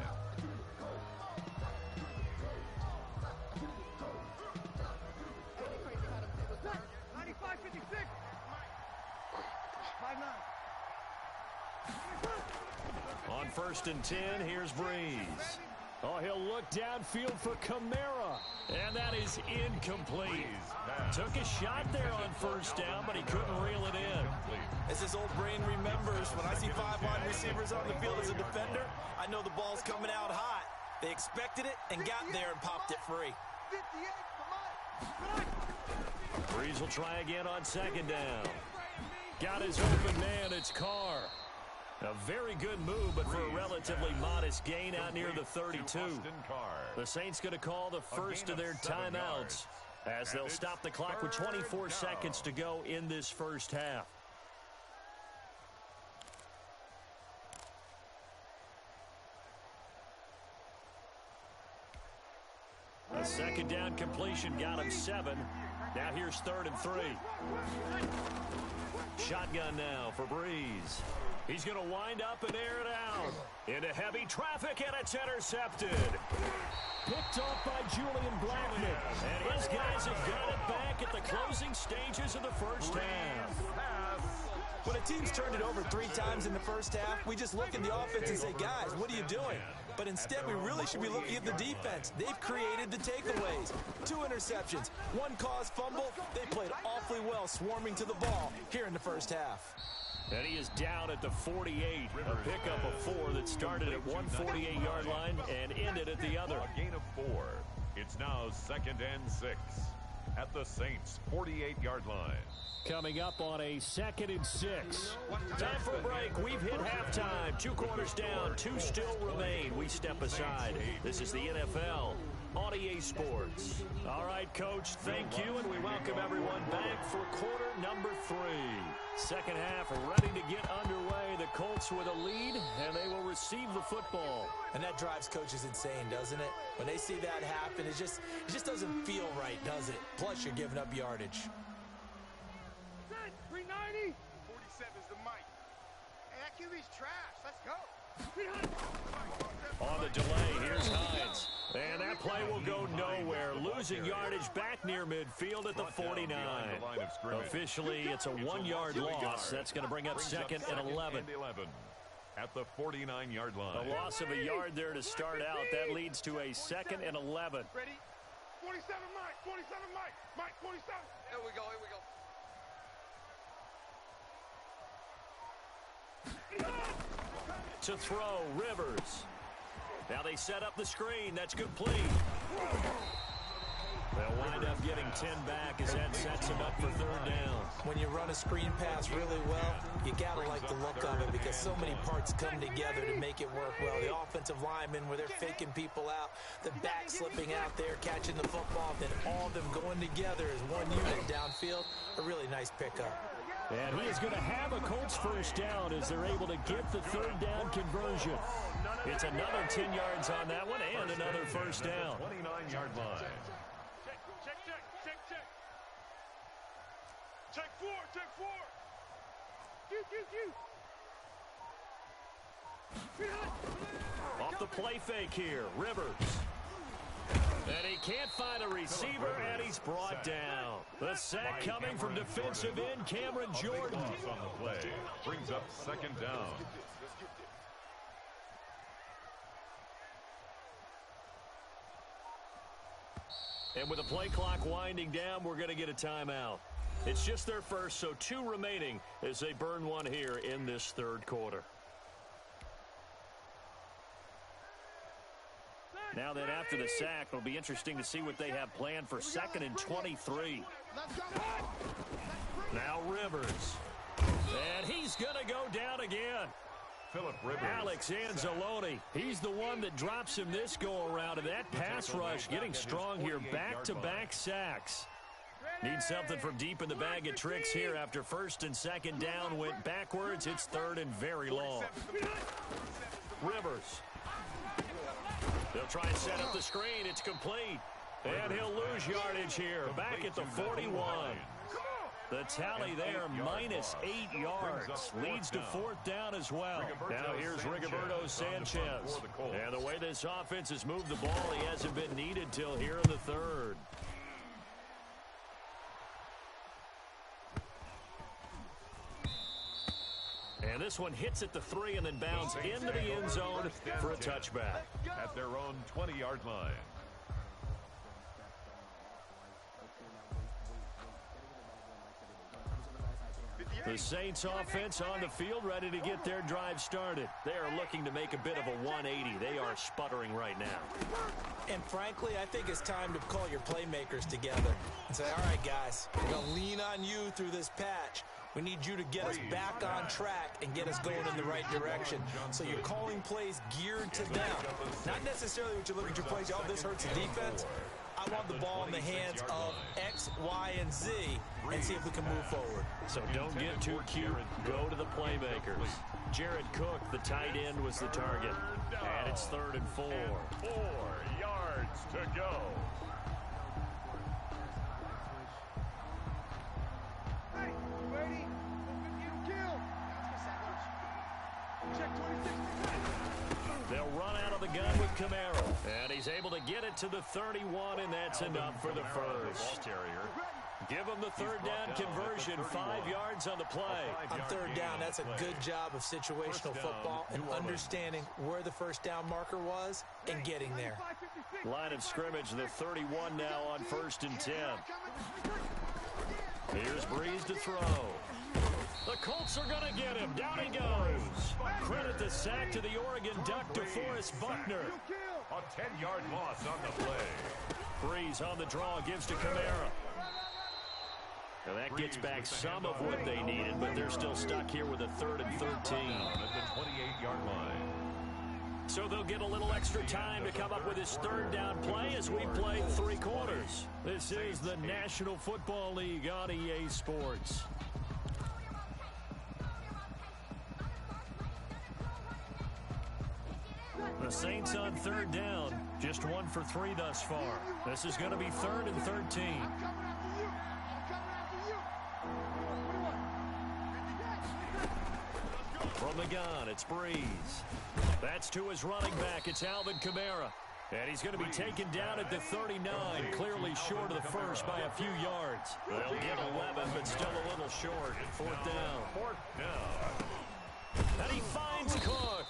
On first and 10, here's Breeze. Oh, he'll look downfield for Kamara. And that is incomplete. Took a shot there on first down, but he couldn't reel it in. As his old brain remembers, when I see 5 wide receivers on the field as a defender, I know the ball's coming out hot. They expected it and got there and popped it free. 58, come on. Breeze will try again on second down. Got his open man, it's Carr. A very good move, but for a relatively modest gain out near the 32. The Saints going to call the first of their timeouts as they'll stop the clock with 24 seconds to go in this first half. A second down completion got him 7. Now here's 3rd and 3. Shotgun now for Breeze. He's going to wind up and air it out into heavy traffic, and it's intercepted. Picked off by Julian Blackmon. And his guys have got it back at the closing stages of the first half. When a team's turned it over 3 times in the first half, we just look in the offense and say, guys, what are you doing? But instead, we really should be looking at the defense. They've created the takeaways. 2 interceptions, 1 caused fumble. They played awfully well swarming to the ball here in the first half. And he is down at the 48. A pickup of 4 that started at 148-yard line and ended at the other. A gain of 4. It's now 2nd and 6 at the Saints' 48-yard line. Coming up on a 2nd and 6. Time for a break. We've hit halftime. 2 quarters down. 2 still remain. We step aside. This is the NFL on EA Sports. All right, Coach, thank you, and we welcome everyone back for quarter number 3. Second half ready to get underway. The Colts with a lead, and they will receive the football. And that drives coaches insane, doesn't it? When they see that happen, it just doesn't feel right, does it? Plus, you're giving up yardage. 390. 47's the mic. Hey, that QB's trash. Let's go. On the delay, here's Hines. And that play will go nowhere. Losing yardage back near midfield at the 49. Officially, it's a 1-yard loss. That's going to bring up 2nd and 11. At the 49-yard line. A loss of a yard there to start out. That leads to a 2nd and 11. Ready? 47, Mike. 47, Mike. Mike, 47. Here we go. Here we go. To throw, Rivers. Now they set up the screen. That's complete. They'll wind up getting 10 back as that sets him up for 3rd down. When you run a screen pass really well, you got to like the look of it because so many parts come together to make it work well. The offensive linemen, where they're faking people out, the back slipping out there, catching the football, then all of them going together as one unit downfield. A really nice pickup. And he is going to have a Colts first down as they're able to get the 3rd down conversion. It's another 10 yards on that one and another first down. 29-yard line. Check 4. Check 4. Off the play fake here, Rivers. And he can't find a receiver, and he's brought down. The sack coming from defensive end Cameron Jordan. On the play. Brings up 2nd down. And with the play clock winding down, we're going to get a timeout. It's just their first, so 2 remaining as they burn 1 here in this 3rd quarter. Now that after the sack, it'll be interesting to see what they have planned for 2nd and 23. Now Rivers. And he's going to go down again. Philip Rivers. Alex Anzalone. He's the one that drops him this go-around. And that pass rush getting strong here. Back-to-back sacks. Need something from deep in the bag of tricks here after 1st and 2nd down. Went backwards. It's 3rd and very long. Rivers. They'll try and set up the screen. It's complete. And he'll lose yardage here. Back at the 41. The tally there, minus 8 yards. Leads to 4th down as well. Now here's Rigoberto Sanchez. And the way this offense has moved the ball, he hasn't been needed till here in the 3rd. And this one hits at the 3 and then bounds into the end zone for a touchback. At their own 20-yard line. The Saints offense on the field, ready to get their drive started. They are looking to make a bit of a 180. They are sputtering right now. And frankly, I think it's time to call your playmakers together and say, all right, guys, we're going to lean on you through this patch. We need you to get us back on track and get us going in the right direction. So you're calling plays geared to them. Not necessarily what you look at your plays, oh, this hurts the defense. I want the ball in the hands of X, Y, and Z and see if we can move forward. So don't get too cute. Go to the playmakers. Jared Cook, the tight end, was the target. And it's 3rd and 4. 4 yards to go. Hey, you ready? Kill. Check 26. They'll run out of the gun with Kamara. And he's able to get it to the 31, and that's enough for the first. Give him the 3rd down conversion, 5 yards on the play. On 3rd down, that's a good job of situational football and understanding where the first down marker was and getting there. Line of scrimmage, the 31 now on 1st and 10. Here's Breeze to throw. The Colts are going to get him. Down he goes. Credit the sack to the Oregon Duck, DeForest Buckner. A 10-yard loss on the play. Breeze on the draw, gives to Kamara. Now that gets back some of what they needed, but they're still stuck here with a 3rd and 13. At the 28-yard line. So they'll get a little extra time to come up with his 3rd down play as we play 3 quarters. This is the National Football League on EA Sports. The Saints on 3rd down, just 1 for 3 thus far. This is going to be 3rd and 13. From the gun, it's Breeze. That's to his running back. It's Alvin Kamara. And he's going to be taken down at the 39, clearly short of the first by a few yards. They'll get 11, but still a little short. 4th down. And he finds Cook.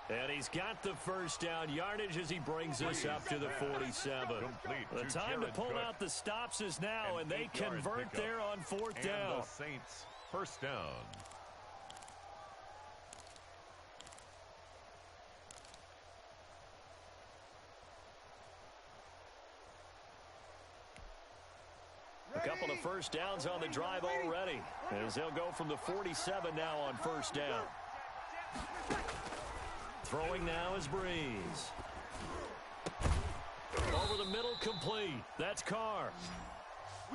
And he's got the first down yardage as he brings us up to the 47. The time to pull out the stops is now, and they convert there on 4th down. And the Saints, 1st down. A couple of first downs on the drive already, as they'll go from the 47 now on 1st down. Throwing now is Breeze. Over the middle, complete. That's Carr.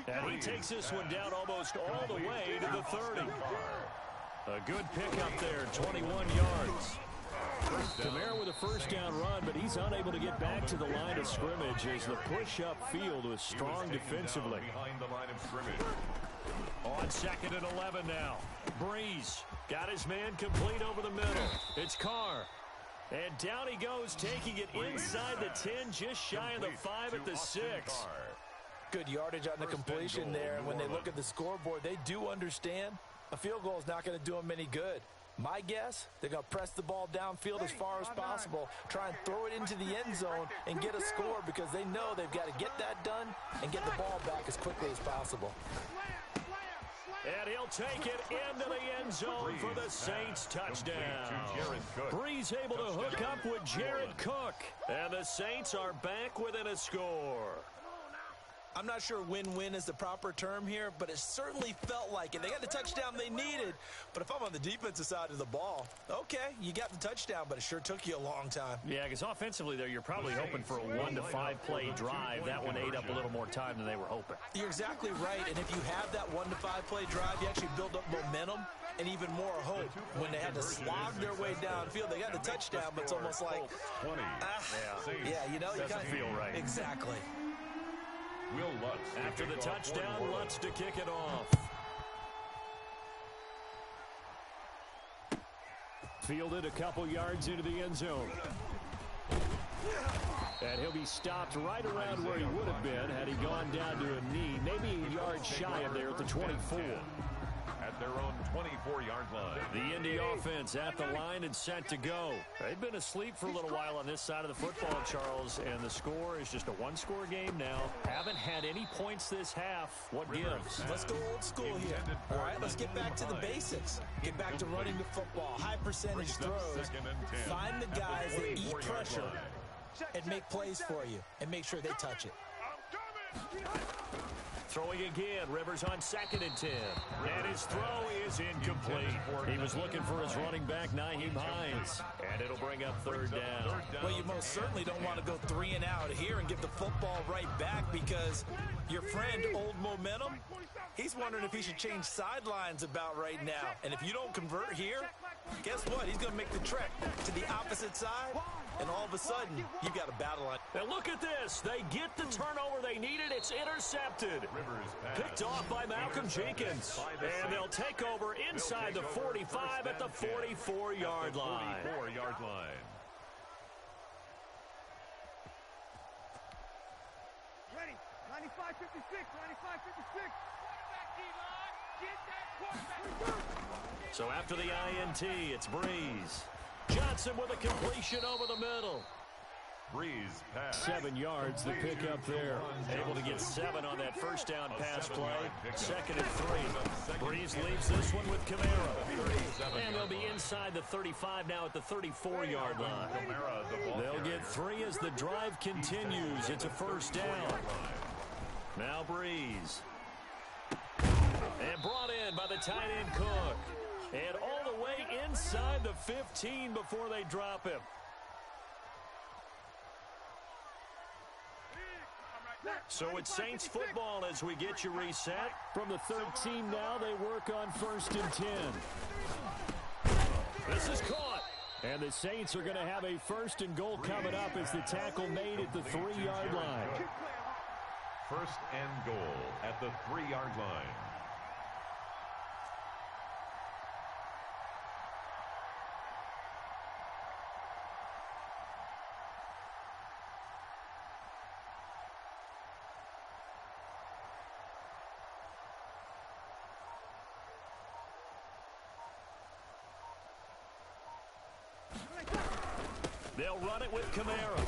And he takes this one down almost all the way to the 30. A good pickup there, 21 yards. Kamara with a first down run, but he's unable to get back to the line of scrimmage as the push-up field was strong defensively. Behind the line of scrimmage. On 2nd and 11 now. Breeze got his man complete over the middle. It's Carr. And down he goes, taking it inside the 10, just shy of the 5 at the 6. Good yardage on the completion there. And when they look at the scoreboard, they do understand a field goal is not going to do them any good. My guess, they're going to press the ball downfield as far as possible, try and throw it into the end zone and get a score because they know they've got to get that done and get the ball back as quickly as possible. And he'll take it into the end zone for the Saints touchdown. Breeze able to hook up with Jared Cook. And the Saints are back within a score. I'm not sure win-win is the proper term here, but it certainly felt like it. They got the touchdown they needed, but if I'm on the defensive side of the ball, okay, you got the touchdown, but it sure took you a long time. Yeah, because offensively there, you're probably hoping for a 1 to 5 play drive. That one ate up a little more time than they were hoping. You're exactly right, and if you have that 1 to 5 play drive, you actually build up momentum and even more hope. When they had to slog their way downfield, they got the touchdown, but it's almost like, you know, you kind of feel right. Exactly. Will Lutz after the touchdown, Lutz to kick it off. Fielded a couple yards into the end zone. And he'll be stopped right around where he would have been had he gone down to a knee, maybe a yard shy of there at the 24. at their own 24-yard line. The Indy offense at the line and set to go. They've been asleep for a little while on this side of the football, Charles, and the score is just a one-score game now. Haven't had any points this half. What gives? Let's go old school here. All right, let's get back to the basics. Get back to running the football, high percentage throws. Find the guys that eat pressure and make plays for you, and make sure they touch it. Throwing again. Rivers on 2nd and 10. And his throw is incomplete. He was looking for his running back, Nyheim Hines. And it'll bring up 3rd down. Well, you most certainly don't want to go 3 and out here and give the football right back, because your friend, Old Momentum, he's wondering if he should change sidelines about right now. And if you don't convert here, guess what? He's going to make the trek to the opposite side, and all of a sudden, you've got a battle on. And look at this. They get the turnover they needed. It's intercepted. Picked off by Malcolm Jenkins. And they'll take over inside the 45 at the 44-yard line. Ready. 95-56. 95-56. Get that quarterback. So after the INT, it's Breeze. Johnson with a completion over the middle. Breeze pass. 7 yards, the pickup there. Able to get 7 on that first down pass play. 2nd and 3. Breeze leaves this one with Kamara. And they'll be inside the 35 now at the 34-yard line. They'll get 3 as the drive continues. It's a first down. Now Breeze. And brought in by the tight end Cook. And all the way inside the 15 before they drop him. So it's Saints football as we get you reset. From the 13 now, they work on 1st and 10. This is caught. And the Saints are going to have a 1st and goal coming up as the tackle made at the 3-yard line. 1st and goal at the 3-yard line. They'll run it with Kamara.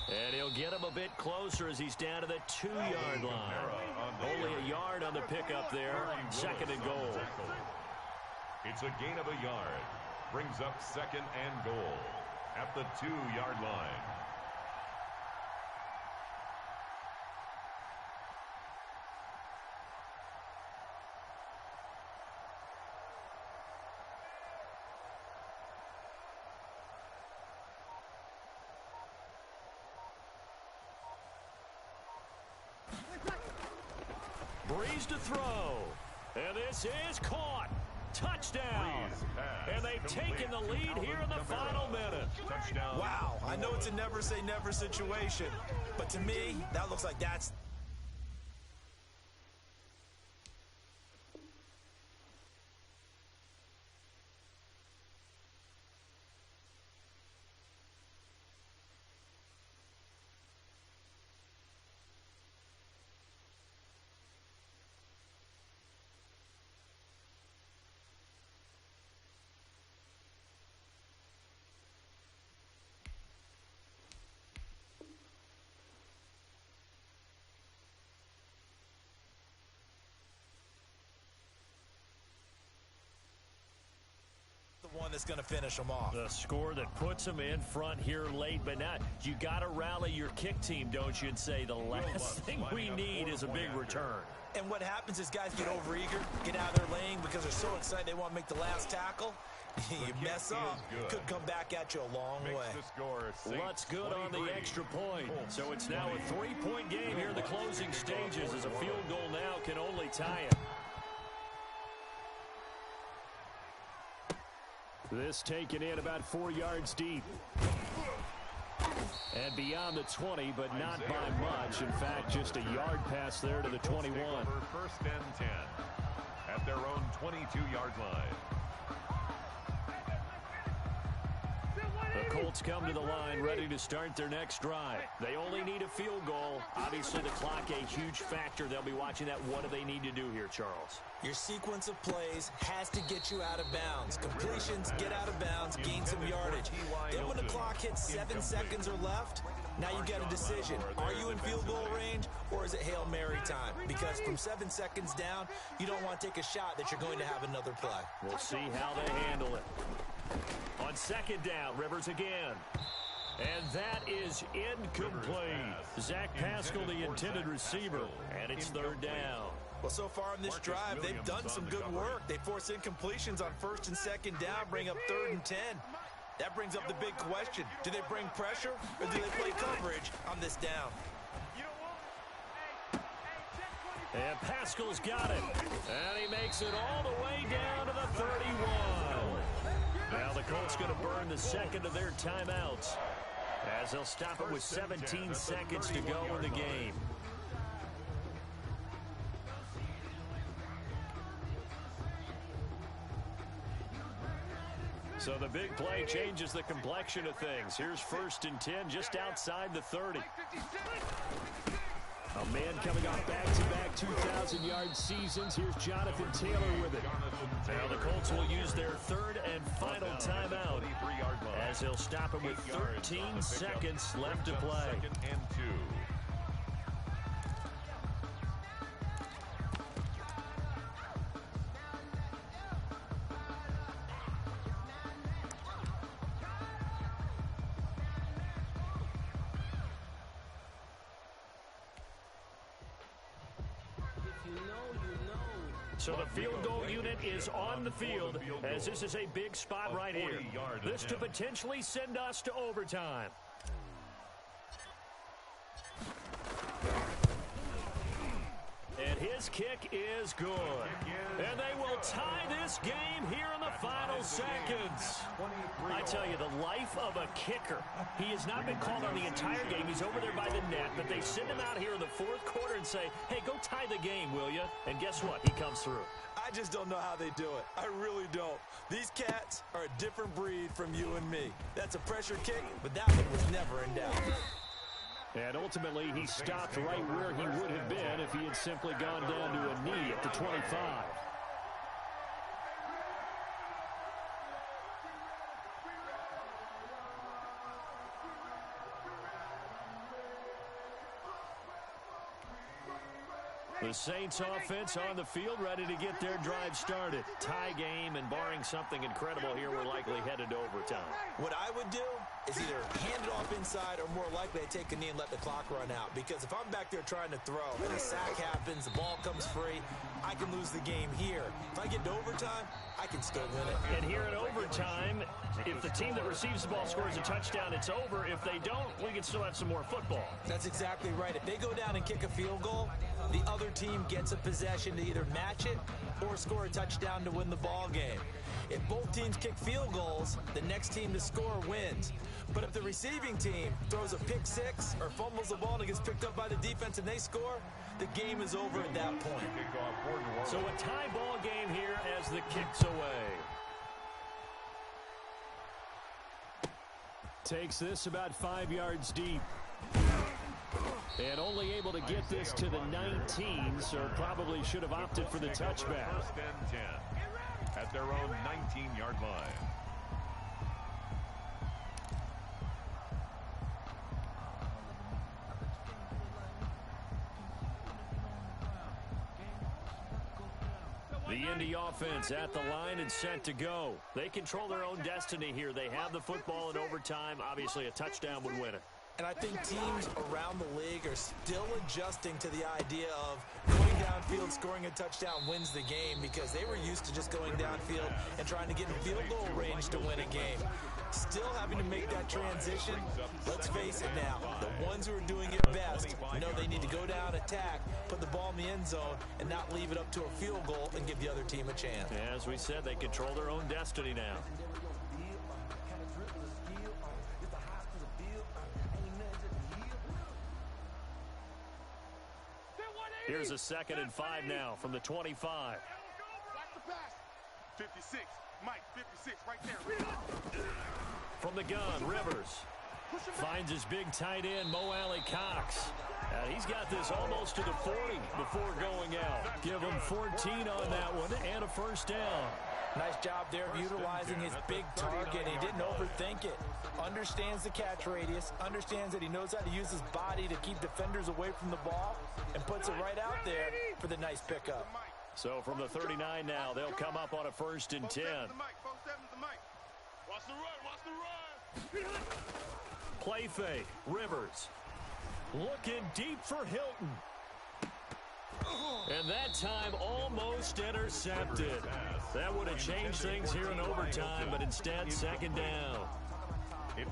And he'll get him a bit closer as he's down to the 2-yard line. Only a yard on the pickup there. 2nd and goal. It's a gain of a yard. Brings up 2nd and goal at the 2-yard line. Breeze to throw. And this is caught. Touchdown. And they've taken the lead here in the final minute. Touchdown. Wow, I know it's a never say never situation, but to me, that looks like that's... one that's going to finish them off. The score that puts them in front here late, but not. You got to rally your kick team, don't you, and say the last thing we need is a big return. And what happens is guys get overeager, get out of their lane because they're so excited they want to make the last tackle. You mess up, could come back at you a long way. Lutz good on the extra point. So it's now a 3-point game here in the closing stages as a field goal now can only tie it. This taken in about 4 yards deep. And beyond the 20, but not by much. In fact, just a yard pass there to the 21. 1st and 10 at their own 22-yard line. The Colts Colts come to the line ready to start their next drive. They only need a field goal. Obviously, the clock a huge factor. They'll be watching that. What do they need to do here, Charles? Your sequence of plays has to get you out of bounds. Completions, get out of bounds, gain some yardage. Then when the clock hits 7 seconds or left, now you get a decision. Are you in field goal range or is it Hail Mary time? Because from 7 seconds down, you don't want to take a shot that you're going to have another play. We'll see how they handle it. On second down, Rivers again. And that is incomplete. Zach Pascal, the intended receiver, and it's third down. Well, so far on this drive, they've done some good work. They force incompletions on first and second down, bring up 3rd and 10. That brings up the big question. Do they bring pressure or do they play coverage on this down? And Pascal's got it. And he makes it all the way down to the 31. Now the Colts going to burn the second of their timeouts as they'll stop it with 17 seconds to go in the game. So the big play changes the complexion of things. Here's 1st and 10 just outside the 30. A man coming off back-to-back 2,000-yard seasons. Here's Jonathan Taylor with it. Now the Colts will use their 3rd and final timeout as they'll stop it with 13 seconds left to play. 2nd and 2. So the field goal unit is on the field as this is a big spot right here. This to potentially send us to overtime. And his kick is good. And they will tie this game here in the final seconds. I tell you, the life of a kicker. He has not been called on the entire game. He's over there by the net. But they send him out here in the 4th quarter and say, hey, go tie the game, will you? And guess what? He comes through. I just don't know how they do it. I really don't. These cats are a different breed from you and me. That's a pressure kick, but that one was never in doubt. And ultimately, he stopped right where he would have been if he had simply gone down to a knee at the 25. The Saints offense on the field ready to get their drive started. Tie game, and barring something incredible here, we're likely headed to overtime. What I would do is either hand it off inside or more likely I take a knee and let the clock run out. Because if I'm back there trying to throw and a sack happens, the ball comes free, I can lose the game here. If I get to overtime, I can still win it. And here in overtime, if the team that receives the ball scores a touchdown, it's over. If they don't, we can still have some more football. That's exactly right. If they go down and kick a field goal, the other team gets a possession to either match it or score a touchdown to win the ball game. If both teams kick field goals, the next team to score wins. But if the receiving team throws a pick six or fumbles the ball and it gets picked up by the defense and they score, the game is over at that point. So a tie ball game here as the kick's away. Takes this about 5 yards deep. And only able to get this to the 19, so probably should have opted for the touchback. 1st and 10 at their own 19-yard line. The Indy offense at the line and set to go. They control their own destiny here. They have the football in overtime. Obviously, a touchdown would win it. And I think teams around the league are still adjusting to the idea of going downfield, scoring a touchdown wins the game, because they were used to just going downfield and trying to get in field goal range to win a game. Still having to make that transition. Let's face it now, the ones who are doing it best know they need to go down, attack, put the ball in the end zone, and not leave it up to a field goal and give the other team a chance. As we said, they control their own destiny now. Here's a 2nd and 5 now from the 25. Block the pass. 56. Mike, 56 right there. From the gun, Rivers finds his big tight end, Mo Alley-Cox. And he's got this almost to the 40 before going out. Give him 14 on that one and a first down. Nice job there of utilizing his big target. He didn't overthink it. Understands the catch radius, understands that he knows how to use his body to keep defenders away from the ball, and puts it right out there for the nice pickup. So from the 39 now, they'll come up on a 1st and 10. Watch the run, watch the run. Play fake, Rivers. Looking deep for Hilton. And that time almost intercepted. That would have changed things here in overtime, but instead 2nd down.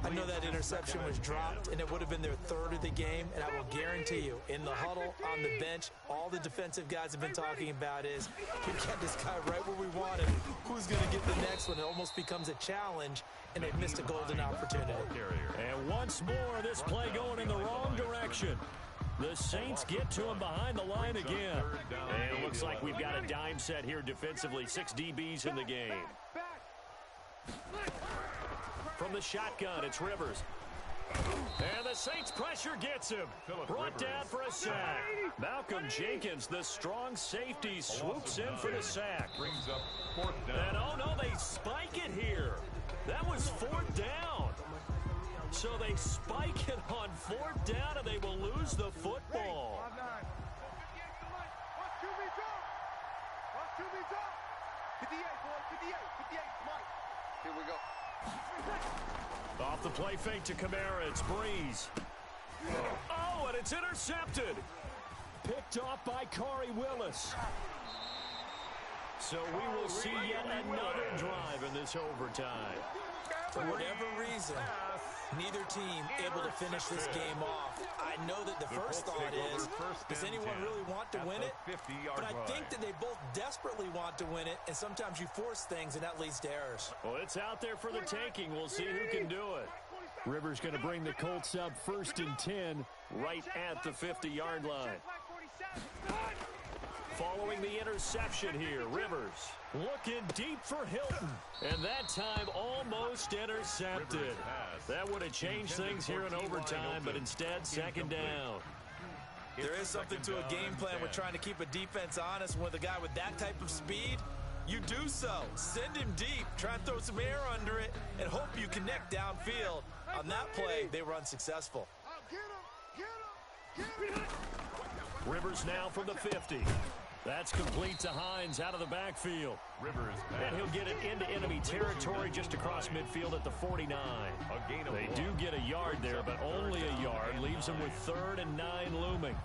I know that interception was dropped, and it would have been their 3rd of the game, and I will guarantee you, in the huddle, on the bench, all the defensive guys have been talking about is, we got this guy right where we want him. Who's going to get the next one? It almost becomes a challenge, and they've missed a golden opportunity. And once more, this play going in the wrong direction. The Saints get to him behind the line again. And it looks like we've got a dime set here defensively. 6 DBs in the game. From the shotgun, it's Rivers. And the Saints pressure gets him. Brought down for a sack. Malcolm Jenkins, the strong safety, swoops in for the sack. Brings up 4th down. And oh no, they spike it here. That was 4th down. So they spike it on 4th down, and they will lose the football. Here we go. Off the play fake to Kamara, it's Breeze. Oh, and it's intercepted. Picked off by Khari Willis. So we will see yet another drive in this overtime. For whatever reason, neither team able to finish this game off. I know that the first thought is, does anyone really want to win it? But I think that they both desperately want to win it, and sometimes you force things, and that leads to errors. Well, it's out there for the taking. We'll see who can do it. Rivers going to bring the Colts up 1st and 10 right at the 50-yard line. Following the interception here, Rivers looking deep for Hilton. And that time almost intercepted. That would have changed things here in overtime, but instead 2nd down. There is something to a game plan with trying to keep a defense honest with a guy with that type of speed. You do so. Send him deep. Try and throw some air under it and hope you connect downfield. On that play, they were unsuccessful. Rivers now from the 50. That's complete to Hines out of the backfield. Rivers and he'll get it into enemy territory just across midfield at the 49. They do get a yard there, but only a yard. Leaves them with 3rd and 9 looming.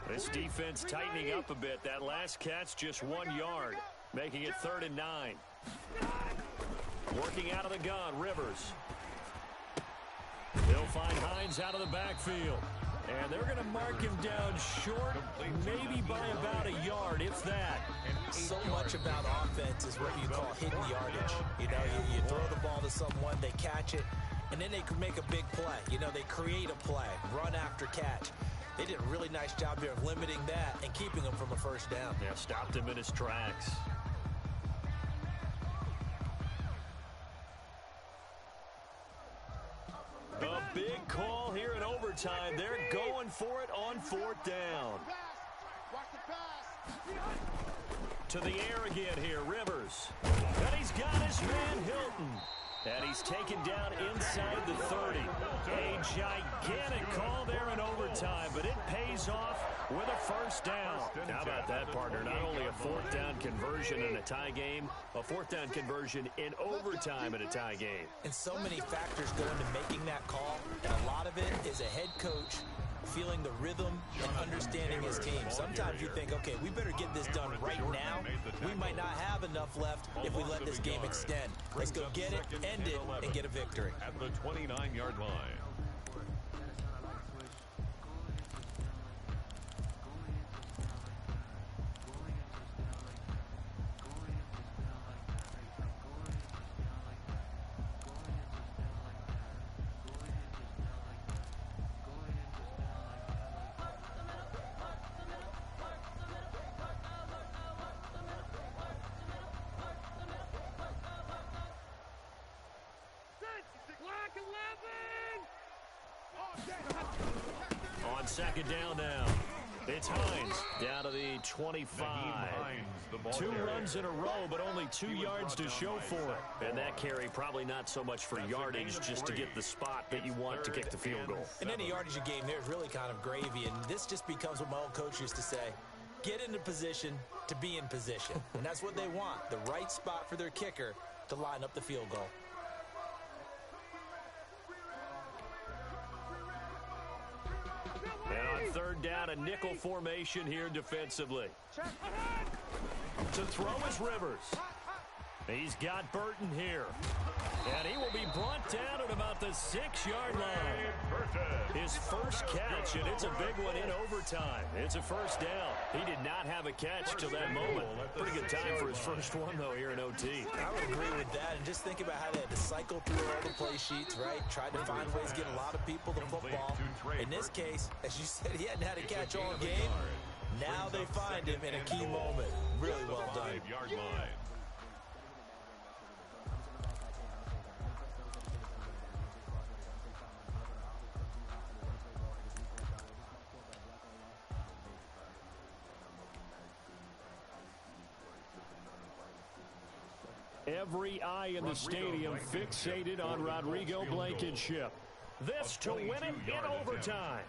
This defense tightening up a bit. That last catch just 1 yard, making it 3rd and 9. Working out of the gun, Rivers. They'll find Hines out of the backfield. And they're going to mark him down short, maybe by about a yard, if that. So much about offense is what you call hidden yardage. You know, you throw the ball to someone, they catch it, and then they can make a big play. You know, they create a play, run after catch. They did a really nice job here of limiting that and keeping him from a 1st down. Yeah, stopped him in his tracks. A big call here in overtime. They're going for it on 4th down. To the air again here, Rivers. And he's got his man Hilton. And he's taken down inside the 30. A gigantic call there in overtime, but it pays off with a 1st down. How about that, partner? Not only a 4th down conversion in a tie game, a 4th down conversion in overtime in a tie game. And so many factors go into making that call, and a lot of it is a head coach feeling the rhythm and understanding his team. Sometimes you think, okay, we better get this done right now. We might not have enough left if we let this game extend. Let's go get it, end it, and get a victory. At the 29-yard line. On second down now, it's Hines down to the 25. 2 runs in a row, but only 2 yards to show for it. And that carry probably not so much for yardage, just to get the spot that you want to kick the field goal. In any yardage game, there's really kind of gravy, and this just becomes what my old coach used to say. Get into position to be in position. And that's what they want, the right spot for their kicker to line up the field goal. And on third down, a nickel formation here defensively. To throw is Rivers. He's got Burton here. And he will be brought down at about the 6-yard line. His first catch, and it's a big one in overtime. It's a first down. He did not have a catch till that moment. Pretty good time for his first one, though, here in OT. I would agree with that. And just think about how they had to cycle through all the play sheets, right? Tried to find ways to get a lot of people the football. In this case, as you said, he hadn't had a catch all game. Now they find him in a key moment. Really well done. Every eye in the stadium fixated on Rodrigo Blankenship. This to win it in overtime.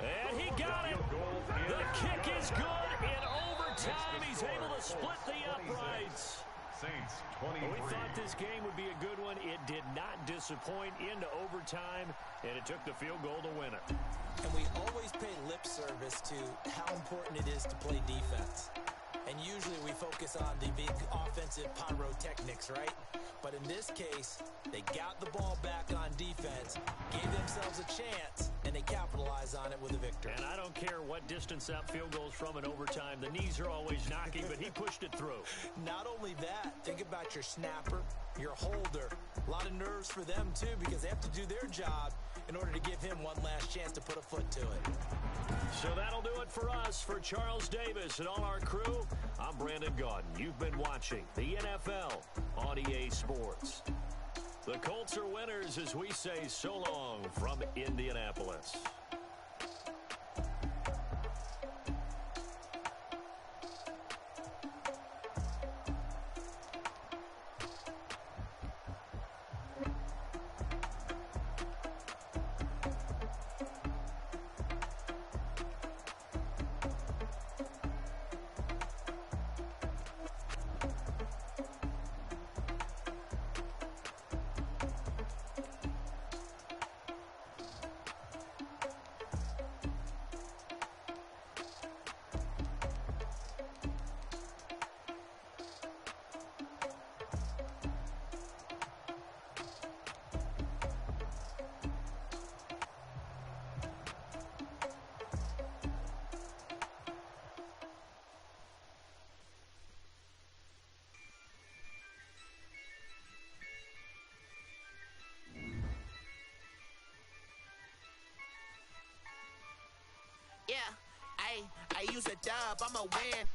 And he got it. The kick is good. Time he's able to split the uprights. Saints 23. We thought this game would be a good one. It did not disappoint into overtime, and it took the field goal to win it. And we always pay lip service to how important it is to play defense. And usually we focus on the big offensive pyrotechnics, right? But in this case, they got the ball back on defense, gave themselves a chance, and they capitalized on it with a victory. And I don't care what distance that field goes from in overtime. The knees are always knocking, but he pushed it through. Not only that, think about your snapper, your holder. A lot of nerves for them, too, because they have to do their job in order to give him one last chance to put a foot to it. So that'll do it for us. For Charles Davis and all our crew, I'm Brandon Gaudin. You've been watching the NFL on EA Sports. The Colts are winners as we say so long from Indianapolis. Yeah, I use a dub, I'm a win.